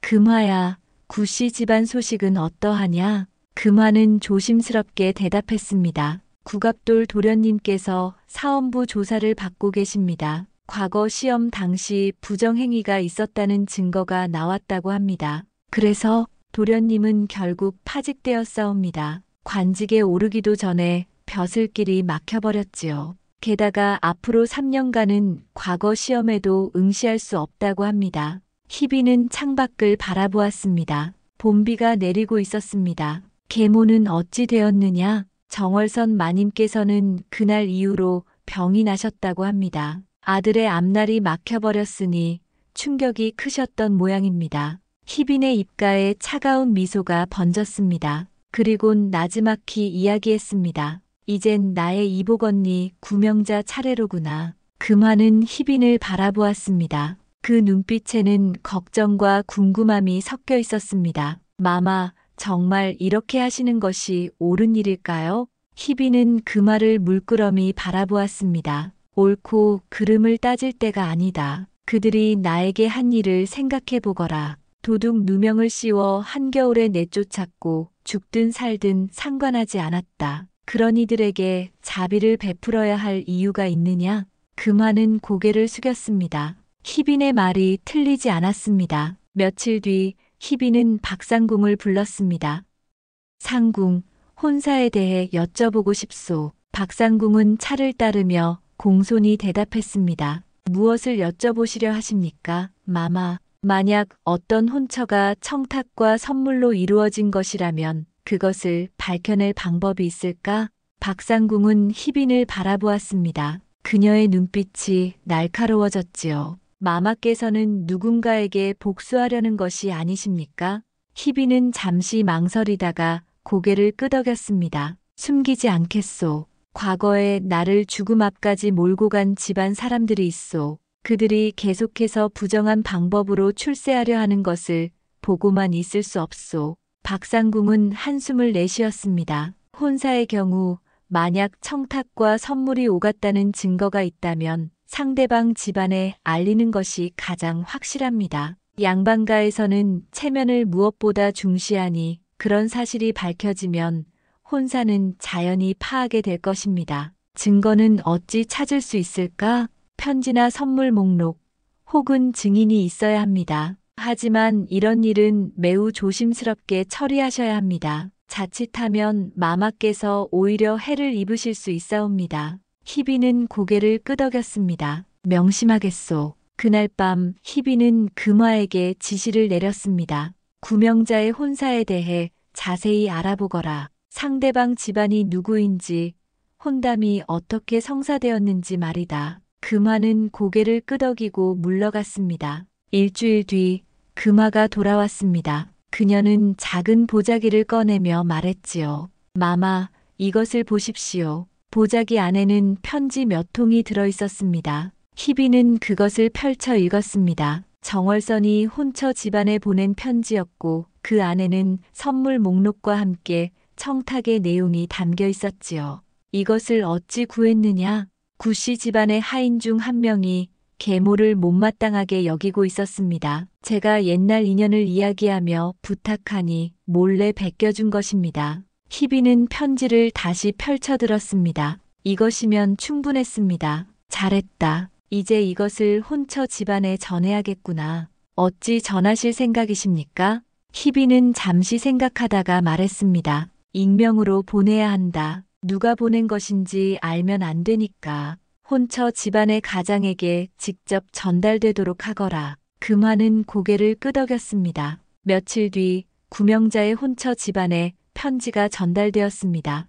금화야, 구씨 집안 소식은 어떠하냐? 금화는 조심스럽게 대답했습니다. 국압돌 도련님께서 사원부 조사를 받고 계십니다. 과거 시험 당시 부정행위가 있었다는 증거가 나왔다고 합니다. 그래서 도련님은 결국 파직되었사옵니다. 관직에 오르기도 전에 벼슬길이 막혀버렸지요. 게다가 앞으로 3년간은 과거 시험에도 응시할 수 없다고 합니다. 희비는 창밖을 바라보았습니다. 봄비가 내리고 있었습니다. 계모는 어찌 되었느냐? 정월선 마님께서는 그날 이후로 병이 나셨다고 합니다. 아들의 앞날이 막혀버렸으니 충격이 크셨던 모양입니다. 희빈의 입가에 차가운 미소가 번졌습니다. 그리곤 나지막히 이야기했습니다. 이젠 나의 이복 언니 구명자 차례로구나. 금화는 희빈을 바라보았습니다. 그 눈빛에는 걱정과 궁금함이 섞여 있었습니다. 마마, 정말 이렇게 하시는 것이 옳은 일일까요? 희빈은 금화를 물끄러미 바라보았습니다. 옳고 그름을 따질 때가 아니다. 그들이 나에게 한 일을 생각해 보거라. 도둑 누명을 씌워 한겨울에 내쫓았고 죽든 살든 상관하지 않았다. 그런 이들에게 자비를 베풀어야 할 이유가 있느냐? 금화는 고개를 숙였습니다. 희빈의 말이 틀리지 않았습니다. 며칠 뒤 희빈은 박상궁을 불렀습니다. 상궁, 혼사에 대해 여쭤보고 싶소. 박상궁은 차를 따르며 공손히 대답했습니다. 무엇을 여쭤보시려 하십니까, 마마? 만약 어떤 혼처가 청탁과 선물로 이루어진 것이라면 그것을 밝혀낼 방법이 있을까? 박상궁은 희빈을 바라보았습니다. 그녀의 눈빛이 날카로워졌지요. 마마께서는 누군가에게 복수하려는 것이 아니십니까? 희빈은 잠시 망설이다가 고개를 끄덕였습니다. 숨기지 않겠소. 과거에 나를 죽음 앞까지 몰고 간 집안 사람들이 있소. 그들이 계속해서 부정한 방법으로 출세하려 하는 것을 보고만 있을 수 없소. 박상궁은 한숨을 내쉬었습니다. 혼사의 경우 만약 청탁과 선물이 오갔다는 증거가 있다면 상대방 집안에 알리는 것이 가장 확실합니다. 양반가에서는 체면을 무엇보다 중시하니 그런 사실이 밝혀지면 혼사는 자연히 파하게 될 것입니다. 증거는 어찌 찾을 수 있을까? 편지나 선물 목록 혹은 증인이 있어야 합니다. 하지만 이런 일은 매우 조심스럽게 처리하셔야 합니다. 자칫하면 마마께서 오히려 해를 입으실 수 있사옵니다. 희빈은 고개를 끄덕였습니다. 명심하겠소. 그날 밤 희빈은 금화에게 지시를 내렸습니다. 구명자의 혼사에 대해 자세히 알아보거라. 상대방 집안이 누구인지, 혼담이 어떻게 성사되었는지 말이다. 금화는 고개를 끄덕이고 물러갔습니다. 일주일 뒤 금화가 돌아왔습니다. 그녀는 작은 보자기를 꺼내며 말했지요. 마마, 이것을 보십시오. 보자기 안에는 편지 몇 통이 들어있었습니다. 희빈은 그것을 펼쳐 읽었습니다. 정월선이 혼처 집안에 보낸 편지였고 그 안에는 선물 목록과 함께 청탁의 내용이 담겨 있었지요. 이것을 어찌 구했느냐? 구씨 집안의 하인 중 한 명이 계모를 못마땅하게 여기고 있었습니다. 제가 옛날 인연을 이야기하며 부탁하니 몰래 베껴준 것입니다. 희빈은 편지를 다시 펼쳐들었습니다. 이것이면 충분했습니다. 잘했다. 이제 이것을 혼처 집안에 전해야겠구나. 어찌 전하실 생각이십니까? 희빈은 잠시 생각하다가 말했습니다. 익명으로 보내야 한다. 누가 보낸 것인지 알면 안 되니까 혼처 집안의 가장에게 직접 전달되도록 하거라. 금화는 고개를 끄덕였습니다. 며칠 뒤 구명자의 혼처 집안에 편지가 전달되었습니다.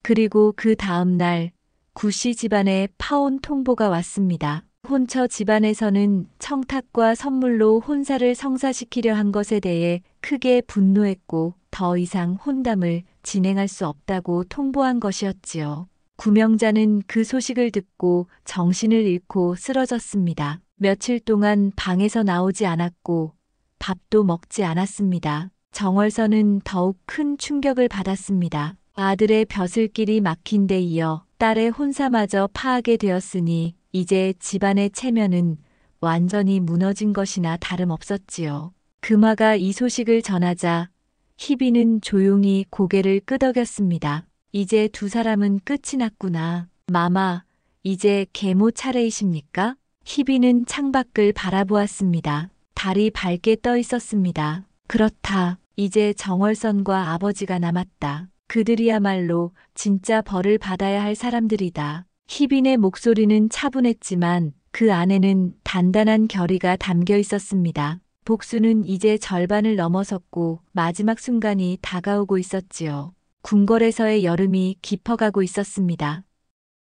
그리고 그 다음 날 구씨 집안에 파혼 통보가 왔습니다. 혼처 집안에서는 청탁과 선물로 혼사를 성사시키려 한 것에 대해 크게 분노했고 더 이상 혼담을 진행할 수 없다고 통보한 것이었지요. 구명자는 그 소식을 듣고 정신을 잃고 쓰러졌습니다. 며칠 동안 방에서 나오지 않았고 밥도 먹지 않았습니다. 정월선은 더욱 큰 충격을 받았습니다. 아들의 벼슬길이 막힌 데 이어 딸의 혼사마저 파하게 되었으니 이제 집안의 체면은 완전히 무너진 것이나 다름없었지요. 금화가 이 소식을 전하자 희비는 조용히 고개를 끄덕였습니다. 이제 두 사람은 끝이 났구나. 마마, 이제 계모 차례이십니까? 희비는 창밖을 바라보았습니다. 달이 밝게 떠 있었습니다. 그렇다. 이제 정월선과 아버지가 남았다. 그들이야말로 진짜 벌을 받아야 할 사람들이다. 희빈의 목소리는 차분했지만 그 안에는 단단한 결의가 담겨 있었습니다. 복수는 이제 절반을 넘어섰고 마지막 순간이 다가오고 있었지요. 궁궐에서의 여름이 깊어가고 있었습니다.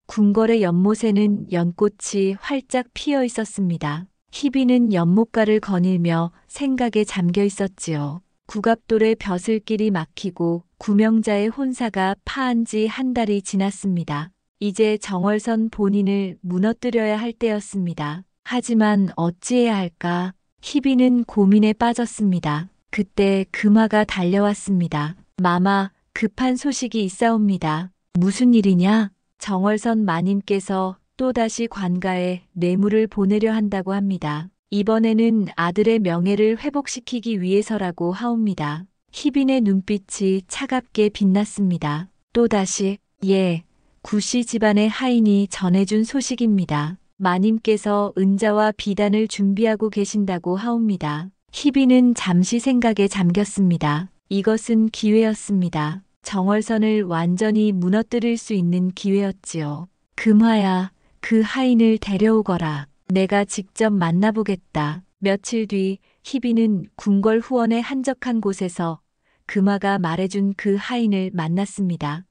궁궐의 연못에는 연꽃이 활짝 피어 있었습니다. 희비는 연못가를 거닐며 생각에 잠겨 있었지요. 구갑돌의 벼슬길이 막히고 구명자의 혼사가 파한 지 한 달이 지났습니다. 이제 정월선 본인을 무너뜨려야 할 때였습니다. 하지만 어찌해야 할까? 희비는 고민에 빠졌습니다. 그때 금화가 달려왔습니다. 마마, 급한 소식이 있사옵니다. 무슨 일이냐? 정월선 마님께서 또다시 관가에 뇌물을 보내려 한다고 합니다. 이번에는 아들의 명예를 회복시키기 위해서라고 하옵니다. 희빈의 눈빛이 차갑게 빛났습니다. 또다시, 예, 구씨 집안의 하인이 전해준 소식입니다. 마님께서 은자와 비단을 준비하고 계신다고 하옵니다. 희빈은 잠시 생각에 잠겼습니다. 이것은 기회였습니다. 정월선을 완전히 무너뜨릴 수 있는 기회였지요. 금화야, 그 하인을 데려오거라. 내가 직접 만나보겠다. 며칠 뒤 희비는 궁궐 후원의 한적한 곳에서 금화가 말해준 그 하인을 만났습니다.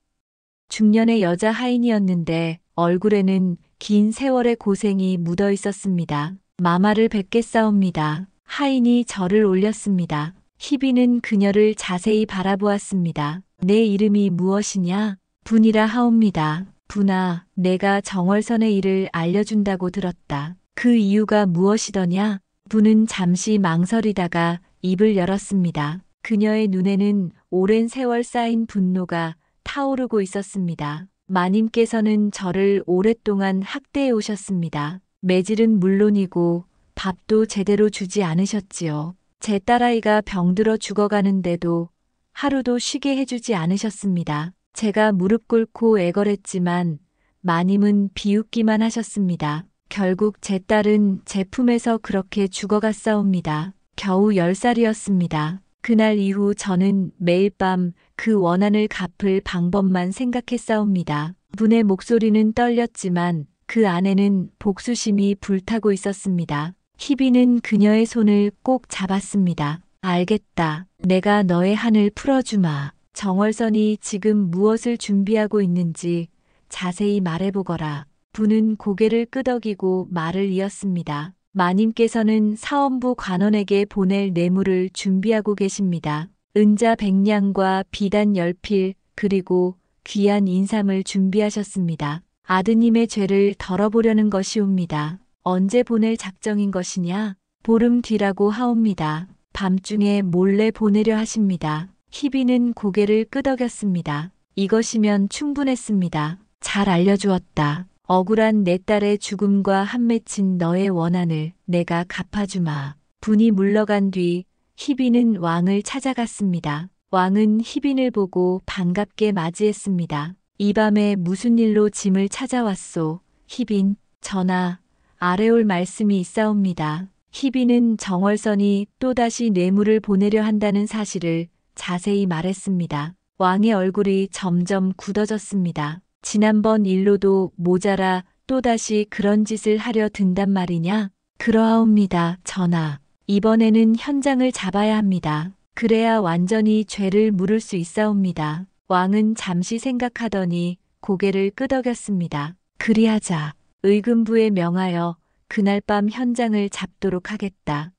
중년의 여자 하인이었는데 얼굴에는 긴 세월의 고생이 묻어 있었습니다. 마마를 뵙겠사옵니다. 하인이 절을 올렸습니다. 희비는 그녀를 자세히 바라보았습니다. 내 이름이 무엇이냐? 분이라 하옵니다. 분아, 내가 정월선의 일을 알려준다고 들었다. 그 이유가 무엇이더냐? 분은 잠시 망설이다가 입을 열었습니다. 그녀의 눈에는 오랜 세월 쌓인 분노가 타오르고 있었습니다. 마님께서는 저를 오랫동안 학대해 오셨습니다. 매질은 물론이고 밥도 제대로 주지 않으셨지요. 제 딸아이가 병들어 죽어가는데도 하루도 쉬게 해주지 않으셨습니다. 제가 무릎 꿇고 애걸했지만 마님은 비웃기만 하셨습니다. 결국 제 딸은 제 품에서 그렇게 죽어갔사옵니다. 겨우 10살이었습니다. 그날 이후 저는 매일 밤 그 원한을 갚을 방법만 생각했사옵니다. 분의 목소리는 떨렸지만 그 안에는 복수심이 불타고 있었습니다. 희비는 그녀의 손을 꼭 잡았습니다. 알겠다. 내가 너의 한을 풀어주마. 정월선이 지금 무엇을 준비하고 있는지 자세히 말해보거라. 분은 고개를 끄덕이고 말을 이었습니다. 마님께서는 사원부 관원에게 보낼 뇌물을 준비하고 계십니다. 은자 100냥과 비단 10필 그리고 귀한 인삼을 준비하셨습니다. 아드님의 죄를 덜어보려는 것이옵니다. 언제 보낼 작정인 것이냐? 보름 뒤라고 하옵니다. 밤중에 몰래 보내려 하십니다. 희비는 고개를 끄덕였습니다. 이것이면 충분했습니다. 잘 알려주었다. 억울한 내 딸의 죽음과 한 맺힌 너의 원한을 내가 갚아주마. 분이 물러간 뒤 희빈은 왕을 찾아갔습니다. 왕은 희빈을 보고 반갑게 맞이했습니다. 이 밤에 무슨 일로 짐을 찾아왔소? 희빈, 전하, 아래올 말씀이 있사옵니다. 희빈은 정월선이 또다시 뇌물을 보내려 한다는 사실을 자세히 말했습니다. 왕의 얼굴이 점점 굳어졌습니다. 지난번 일로도 모자라 또다시 그런 짓을 하려 든단 말이냐? 그러하옵니다, 전하. 이번에는 현장을 잡아야 합니다. 그래야 완전히 죄를 물을 수 있사옵니다. 왕은 잠시 생각하더니 고개를 끄덕였습니다. 그리하자. 의금부에 명하여 그날 밤 현장을 잡도록 하겠다.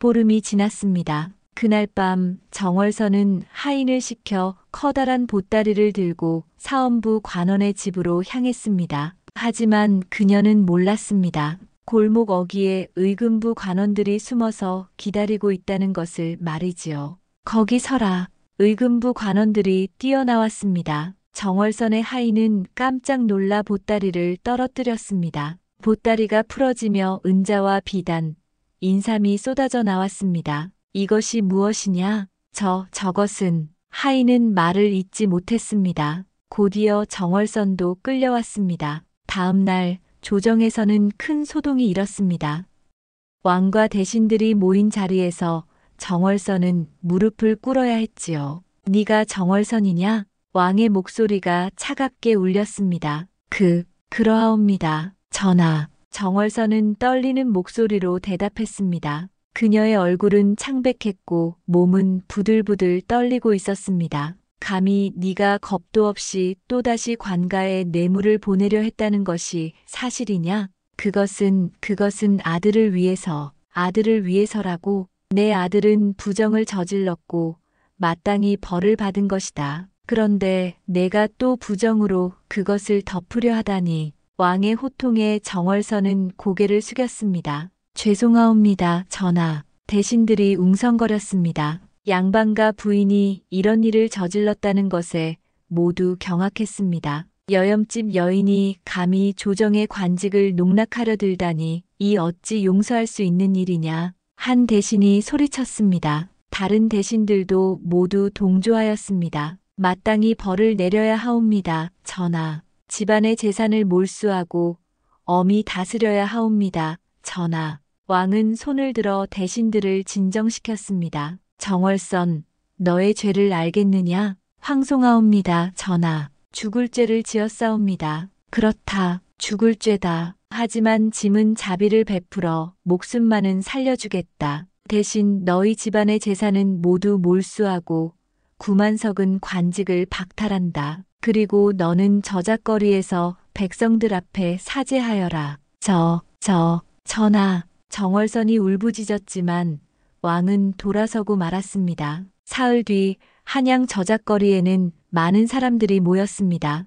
보름이 지났습니다. 그날 밤 정월선은 하인을 시켜 커다란 보따리를 들고 사헌부 관원의 집으로 향했습니다. 하지만 그녀는 몰랐습니다. 골목 어귀에 의금부 관원들이 숨어서 기다리고 있다는 것을 말이지요. 거기 서라. 의금부 관원들이 뛰어나왔습니다. 정월선의 하인은 깜짝 놀라 보따리를 떨어뜨렸습니다. 보따리가 풀어지며 은자와 비단, 인삼이 쏟아져 나왔습니다. 이것이 무엇이냐? 저것은. 하인은 말을 잇지 못했습니다. 곧이어 정월선도 끌려왔습니다. 다음 날 조정에서는 큰 소동이 일었습니다. 왕과 대신들이 모인 자리에서 정월선은 무릎을 꿇어야 했지요. 네가 정월선이냐? 왕의 목소리가 차갑게 울렸습니다. 그러하옵니다. 전하. 정월선은 떨리는 목소리로 대답했습니다. 그녀의 얼굴은 창백했고 몸은 부들부들 떨리고 있었습니다. 감히 네가 겁도 없이 또다시 관가에 뇌물을 보내려 했다는 것이 사실이냐? 그것은 아들을 위해서라고. 내 아들은 부정을 저질렀고 마땅히 벌을 받은 것이다. 그런데 내가 또 부정으로 그것을 덮으려 하다니. 왕의 호통에 정월선은 고개를 숙였습니다. 죄송하옵니다, 전하. 대신들이 웅성거렸습니다. 양반과 부인이 이런 일을 저질렀다는 것에 모두 경악했습니다. 여염집 여인이 감히 조정의 관직을 농락하려 들다니 이 어찌 용서할 수 있는 일이냐. 한 대신이 소리쳤습니다. 다른 대신들도 모두 동조하였습니다. 마땅히 벌을 내려야 하옵니다, 전하. 집안의 재산을 몰수하고 엄히 다스려야 하옵니다, 전하. 왕은 손을 들어 대신들을 진정시켰습니다. 정월선, 너의 죄를 알겠느냐? 황송하옵니다, 전하. 죽을 죄를 지었사옵니다. 그렇다, 죽을 죄다. 하지만 짐은 자비를 베풀어 목숨만은 살려주겠다. 대신 너희 집안의 재산은 모두 몰수하고 9만석은 관직을 박탈한다. 그리고 너는 저작거리에서 백성들 앞에 사죄하여라. 전하. 정월선이 울부짖었지만 왕은 돌아서고 말았습니다. 사흘 뒤 한양 저작거리에는 많은 사람들이 모였습니다.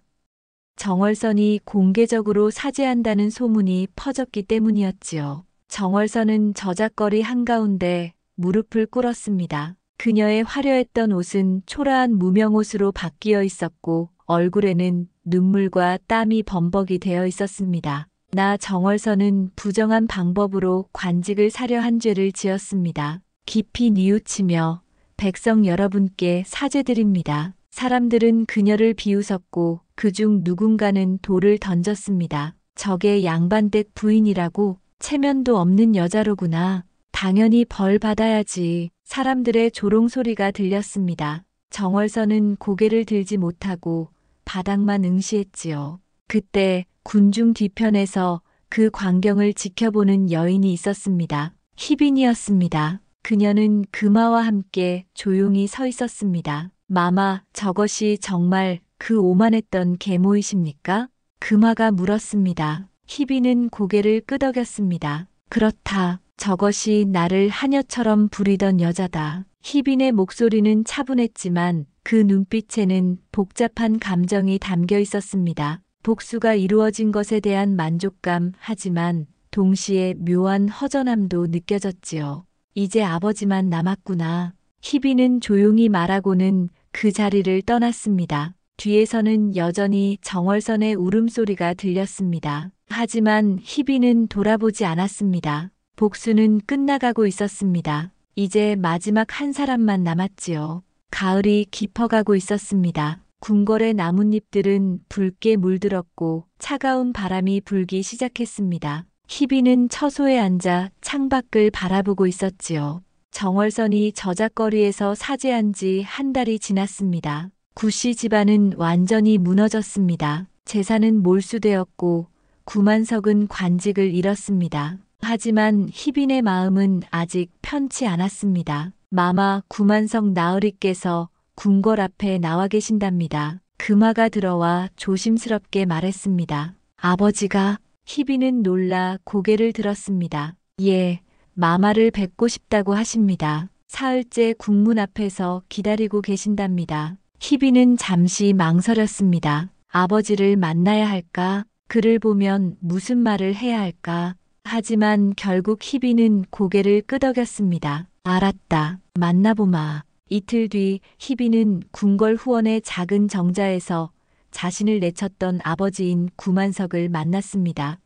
정월선이 공개적으로 사죄한다는 소문이 퍼졌기 때문이었지요. 정월선은 저작거리 한가운데 무릎을 꿇었습니다. 그녀의 화려했던 옷은 초라한 무명옷으로 바뀌어 있었고 얼굴에는 눈물과 땀이 범벅이 되어 있었습니다. 나 정월선은 부정한 방법으로 관직을 사려 한 죄를 지었습니다. 깊이 뉘우치며 백성 여러분께 사죄드립니다. 사람들은 그녀를 비웃었고 그중 누군가는 돌을 던졌습니다. 저게 양반댁 부인이라고? 체면도 없는 여자로구나. 당연히 벌 받아야지. 사람들의 조롱소리가 들렸습니다. 정월선은 고개를 들지 못하고 바닥만 응시했지요. 그때 군중 뒤편에서 그 광경을 지켜보는 여인이 있었습니다. 희빈이었습니다. 그녀는 금화와 함께 조용히 서 있었습니다. 마마, 저것이 정말 그 오만했던 계모이십니까? 금화가 물었습니다. 희빈은 고개를 끄덕였습니다. 그렇다. 저것이 나를 하녀처럼 부리던 여자다. 희빈의 목소리는 차분했지만 그 눈빛에는 복잡한 감정이 담겨 있었습니다. 복수가 이루어진 것에 대한 만족감, 하지만 동시에 묘한 허전함도 느껴졌지요. 이제 아버지만 남았구나. 희빈은 조용히 말하고는 그 자리를 떠났습니다. 뒤에서는 여전히 정월선의 울음소리가 들렸습니다. 하지만 희빈은 돌아보지 않았습니다. 복수는 끝나가고 있었습니다. 이제 마지막 한 사람만 남았지요. 가을이 깊어가고 있었습니다. 궁궐의 나뭇잎들은 붉게 물들었고 차가운 바람이 불기 시작했습니다. 희빈은 처소에 앉아 창밖을 바라보고 있었지요. 정월선이 저작거리에서 사죄한 지 한 달이 지났습니다. 구씨 집안은 완전히 무너졌습니다. 재산은 몰수되었고 구만석은 관직을 잃었습니다. 하지만 희빈의 마음은 아직 편치 않았습니다. 마마 구만석 나으리께서 궁궐 앞에 나와 계신답니다. 금화가 들어와 조심스럽게 말했습니다. 아버지가. 희빈은 놀라 고개를 들었습니다. 예, 마마를 뵙고 싶다고 하십니다. 사흘째 국문 앞에서 기다리고 계신답니다. 희빈은 잠시 망설였습니다. 아버지를 만나야 할까? 그를 보면 무슨 말을 해야 할까? 하지만 결국 희빈은 고개를 끄덕였습니다. 알았다. 만나보마. 이틀 뒤 희빈은 궁궐 후원의 작은 정자에서 자신을 내쳤던 아버지인 구만석을 만났습니다.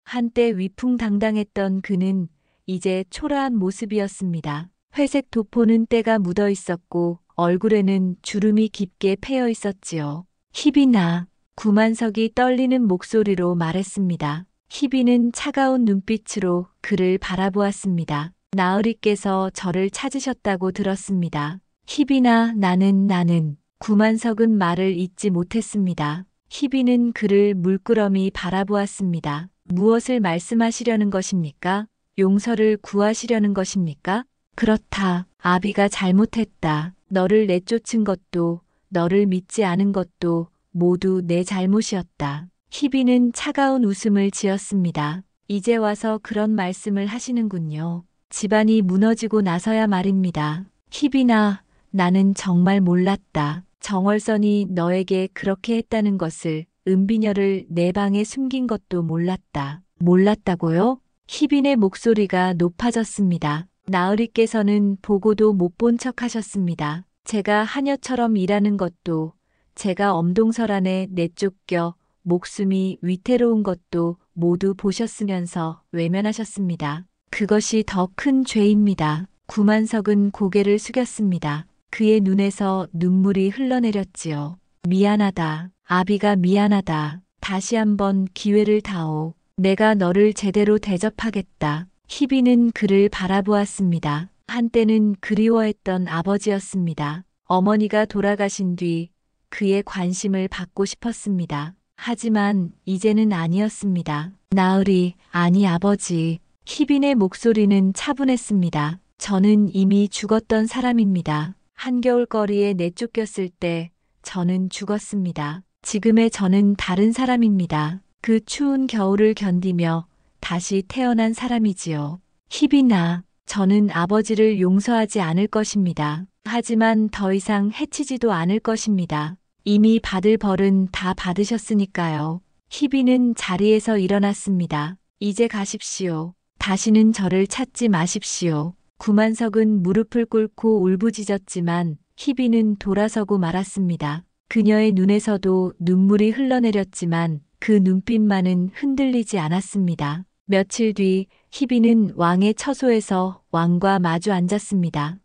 한때 위풍당당했던 그는 이제 초라한 모습이었습니다. 회색 도포는 때가 묻어 있었고 얼굴에는 주름이 깊게 패여 있었지요. 희빈아. 구만석이 떨리는 목소리로 말했습니다. 희빈은 차가운 눈빛으로 그를 바라보았습니다. 나으리께서 저를 찾으셨다고 들었습니다. 희빈아, 나는. 구만석은 말을 잇지 못했습니다. 희빈은 그를 물끄러미 바라보았습니다. 무엇을 말씀하시려는 것입니까? 용서를 구하시려는 것입니까? 그렇다. 아비가 잘못했다. 너를 내쫓은 것도, 너를 믿지 않은 것도 모두 내 잘못이었다. 희빈은 차가운 웃음을 지었습니다. 이제 와서 그런 말씀을 하시는군요. 집안이 무너지고 나서야 말입니다. 희빈아, 나는 정말 몰랐다. 정월선이 너에게 그렇게 했다는 것을, 은비녀를 내 방에 숨긴 것도 몰랐다. 몰랐다고요? 희빈의 목소리가 높아졌습니다. 나으리께서는 보고도 못 본 척 하셨습니다. 제가 하녀처럼 일하는 것도, 제가 엄동설안에 내쫓겨 목숨이 위태로운 것도 모두 보셨으면서 외면하셨습니다. 그것이 더 큰 죄입니다. 구만석은 고개를 숙였습니다. 그의 눈에서 눈물이 흘러내렸지요. 미안하다. 아비가 미안하다. 다시 한번 기회를 다오. 내가 너를 제대로 대접하겠다. 희빈은 그를 바라보았습니다. 한때는 그리워했던 아버지였습니다. 어머니가 돌아가신 뒤 그의 관심을 받고 싶었습니다. 하지만 이제는 아니었습니다. 나으리, 아니 아버지. 희빈의 목소리는 차분했습니다. 저는 이미 죽었던 사람입니다. 한겨울거리에 내쫓겼을 때 저는 죽었습니다. 지금의 저는 다른 사람입니다. 그 추운 겨울을 견디며 다시 태어난 사람이지요. 희빈아, 저는 아버지를 용서하지 않을 것입니다. 하지만 더 이상 해치지도 않을 것입니다. 이미 받을 벌은 다 받으셨으니까요. 희빈은 자리에서 일어났습니다. 이제 가십시오. 다시는 저를 찾지 마십시오. 구만석은 무릎을 꿇고 울부짖었지만 희빈은 돌아서고 말았습니다. 그녀의 눈에서도 눈물이 흘러내렸지만 그 눈빛만은 흔들리지 않았습니다. 며칠 뒤 희빈은 왕의 처소에서 왕과 마주 앉았습니다.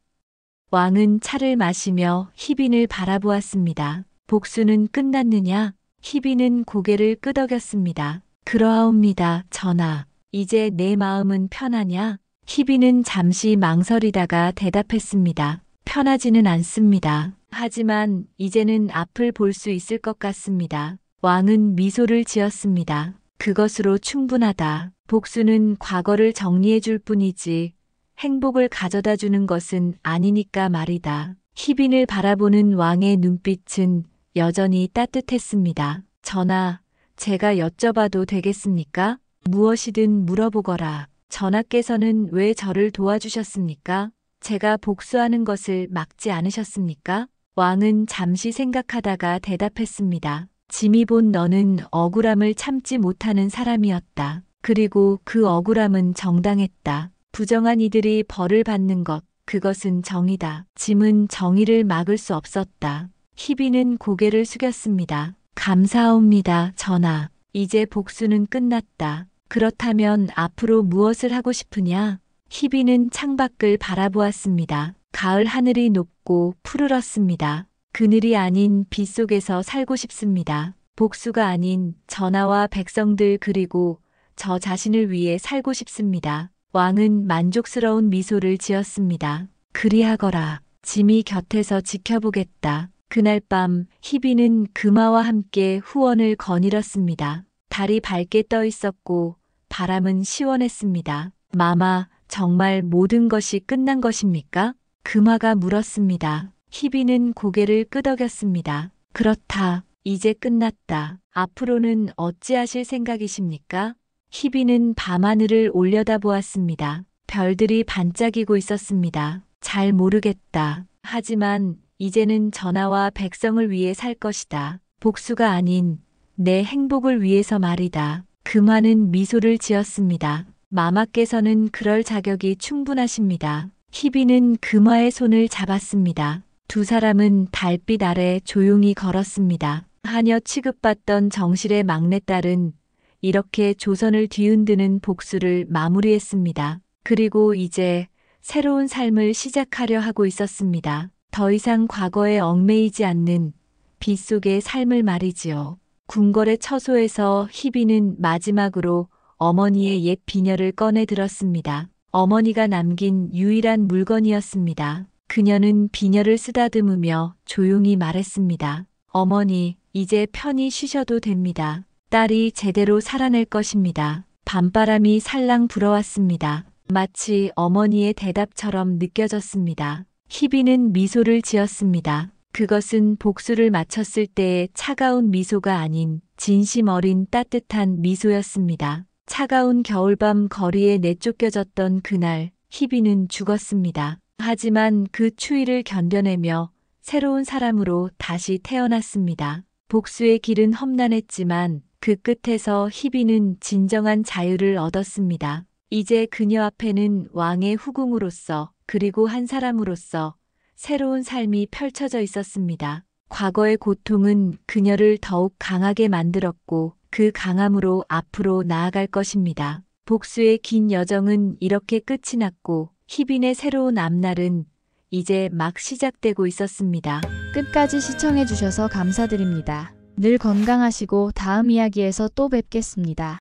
왕은 차를 마시며 희빈을 바라보았습니다. 복수는 끝났느냐? 희빈은 고개를 끄덕였습니다. 그러하옵니다, 전하. 이제 내 마음은 편하냐? 희빈은 잠시 망설이다가 대답했습니다. 편하지는 않습니다. 하지만 이제는 앞을 볼 수 있을 것 같습니다. 왕은 미소를 지었습니다. 그것으로 충분하다. 복수는 과거를 정리해 줄 뿐이지 행복을 가져다 주는 것은 아니니까 말이다. 희빈을 바라보는 왕의 눈빛은 여전히 따뜻했습니다. 전하, 제가 여쭤봐도 되겠습니까? 무엇이든 물어보거라. 전하께서는 왜 저를 도와주셨습니까? 제가 복수하는 것을 막지 않으셨습니까? 왕은 잠시 생각하다가 대답했습니다. 짐이 본 너는 억울함을 참지 못하는 사람이었다. 그리고 그 억울함은 정당했다. 부정한 이들이 벌을 받는 것, 그것은 정의다. 짐은 정의를 막을 수 없었다. 희빈은 고개를 숙였습니다. 감사합니다, 전하. 이제 복수는 끝났다. 그렇다면 앞으로 무엇을 하고 싶으냐? 희빈은 창밖을 바라보았습니다. 가을 하늘이 높고 푸르렀습니다. 그늘이 아닌 빛 속에서 살고 싶습니다. 복수가 아닌 전하와 백성들 그리고 저 자신을 위해 살고 싶습니다. 왕은 만족스러운 미소를 지었습니다. 그리하거라. 짐이 곁에서 지켜보겠다. 그날 밤 희비는 금화와 함께 후원을 거닐었습니다. 달이 밝게 떠 있었고 바람은 시원했습니다. 마마, 정말 모든 것이 끝난 것입니까? 금화가 물었습니다. 희비는 고개를 끄덕였습니다. 그렇다. 이제 끝났다. 앞으로는 어찌하실 생각이십니까? 희비는 밤하늘을 올려다보았습니다. 별들이 반짝이고 있었습니다. 잘 모르겠다. 하지만 이제는 전하와 백성을 위해 살 것이다. 복수가 아닌 내 행복을 위해서 말이다. 금화는 미소를 지었습니다. 마마께서는 그럴 자격이 충분하십니다. 희비는 금화의 손을 잡았습니다. 두 사람은 달빛 아래 조용히 걸었습니다. 하녀 취급받던 정실의 막내딸은 이렇게 조선을 뒤흔드는 복수를 마무리했습니다. 그리고 이제 새로운 삶을 시작하려 하고 있었습니다. 더 이상 과거에 얽매이지 않는 빛 속의 삶을 말이지요. 궁궐의 처소에서 희비는 마지막으로 어머니의 옛 비녀를 꺼내 들었습니다. 어머니가 남긴 유일한 물건이었습니다. 그녀는 비녀를 쓰다듬으며 조용히 말했습니다. 어머니, 이제 편히 쉬셔도 됩니다. 딸이 제대로 살아낼 것입니다. 밤바람이 살랑 불어왔습니다. 마치 어머니의 대답처럼 느껴졌습니다. 희비는 미소를 지었습니다. 그것은 복수를 마쳤을 때의 차가운 미소가 아닌 진심 어린 따뜻한 미소였습니다. 차가운 겨울밤 거리에 내쫓겨졌던 그날, 희비는 죽었습니다. 하지만 그 추위를 견뎌내며 새로운 사람으로 다시 태어났습니다. 복수의 길은 험난했지만 그 끝에서 희비는 진정한 자유를 얻었습니다. 이제 그녀 앞에는 왕의 후궁으로서 그리고 한 사람으로서 새로운 삶이 펼쳐져 있었습니다. 과거의 고통은 그녀를 더욱 강하게 만들었고 그 강함으로 앞으로 나아갈 것입니다. 복수의 긴 여정은 이렇게 끝이 났고 희빈의 새로운 앞날은 이제 막 시작되고 있었습니다. 끝까지 시청해주셔서 감사드립니다. 늘 건강하시고 다음 이야기에서 또 뵙겠습니다.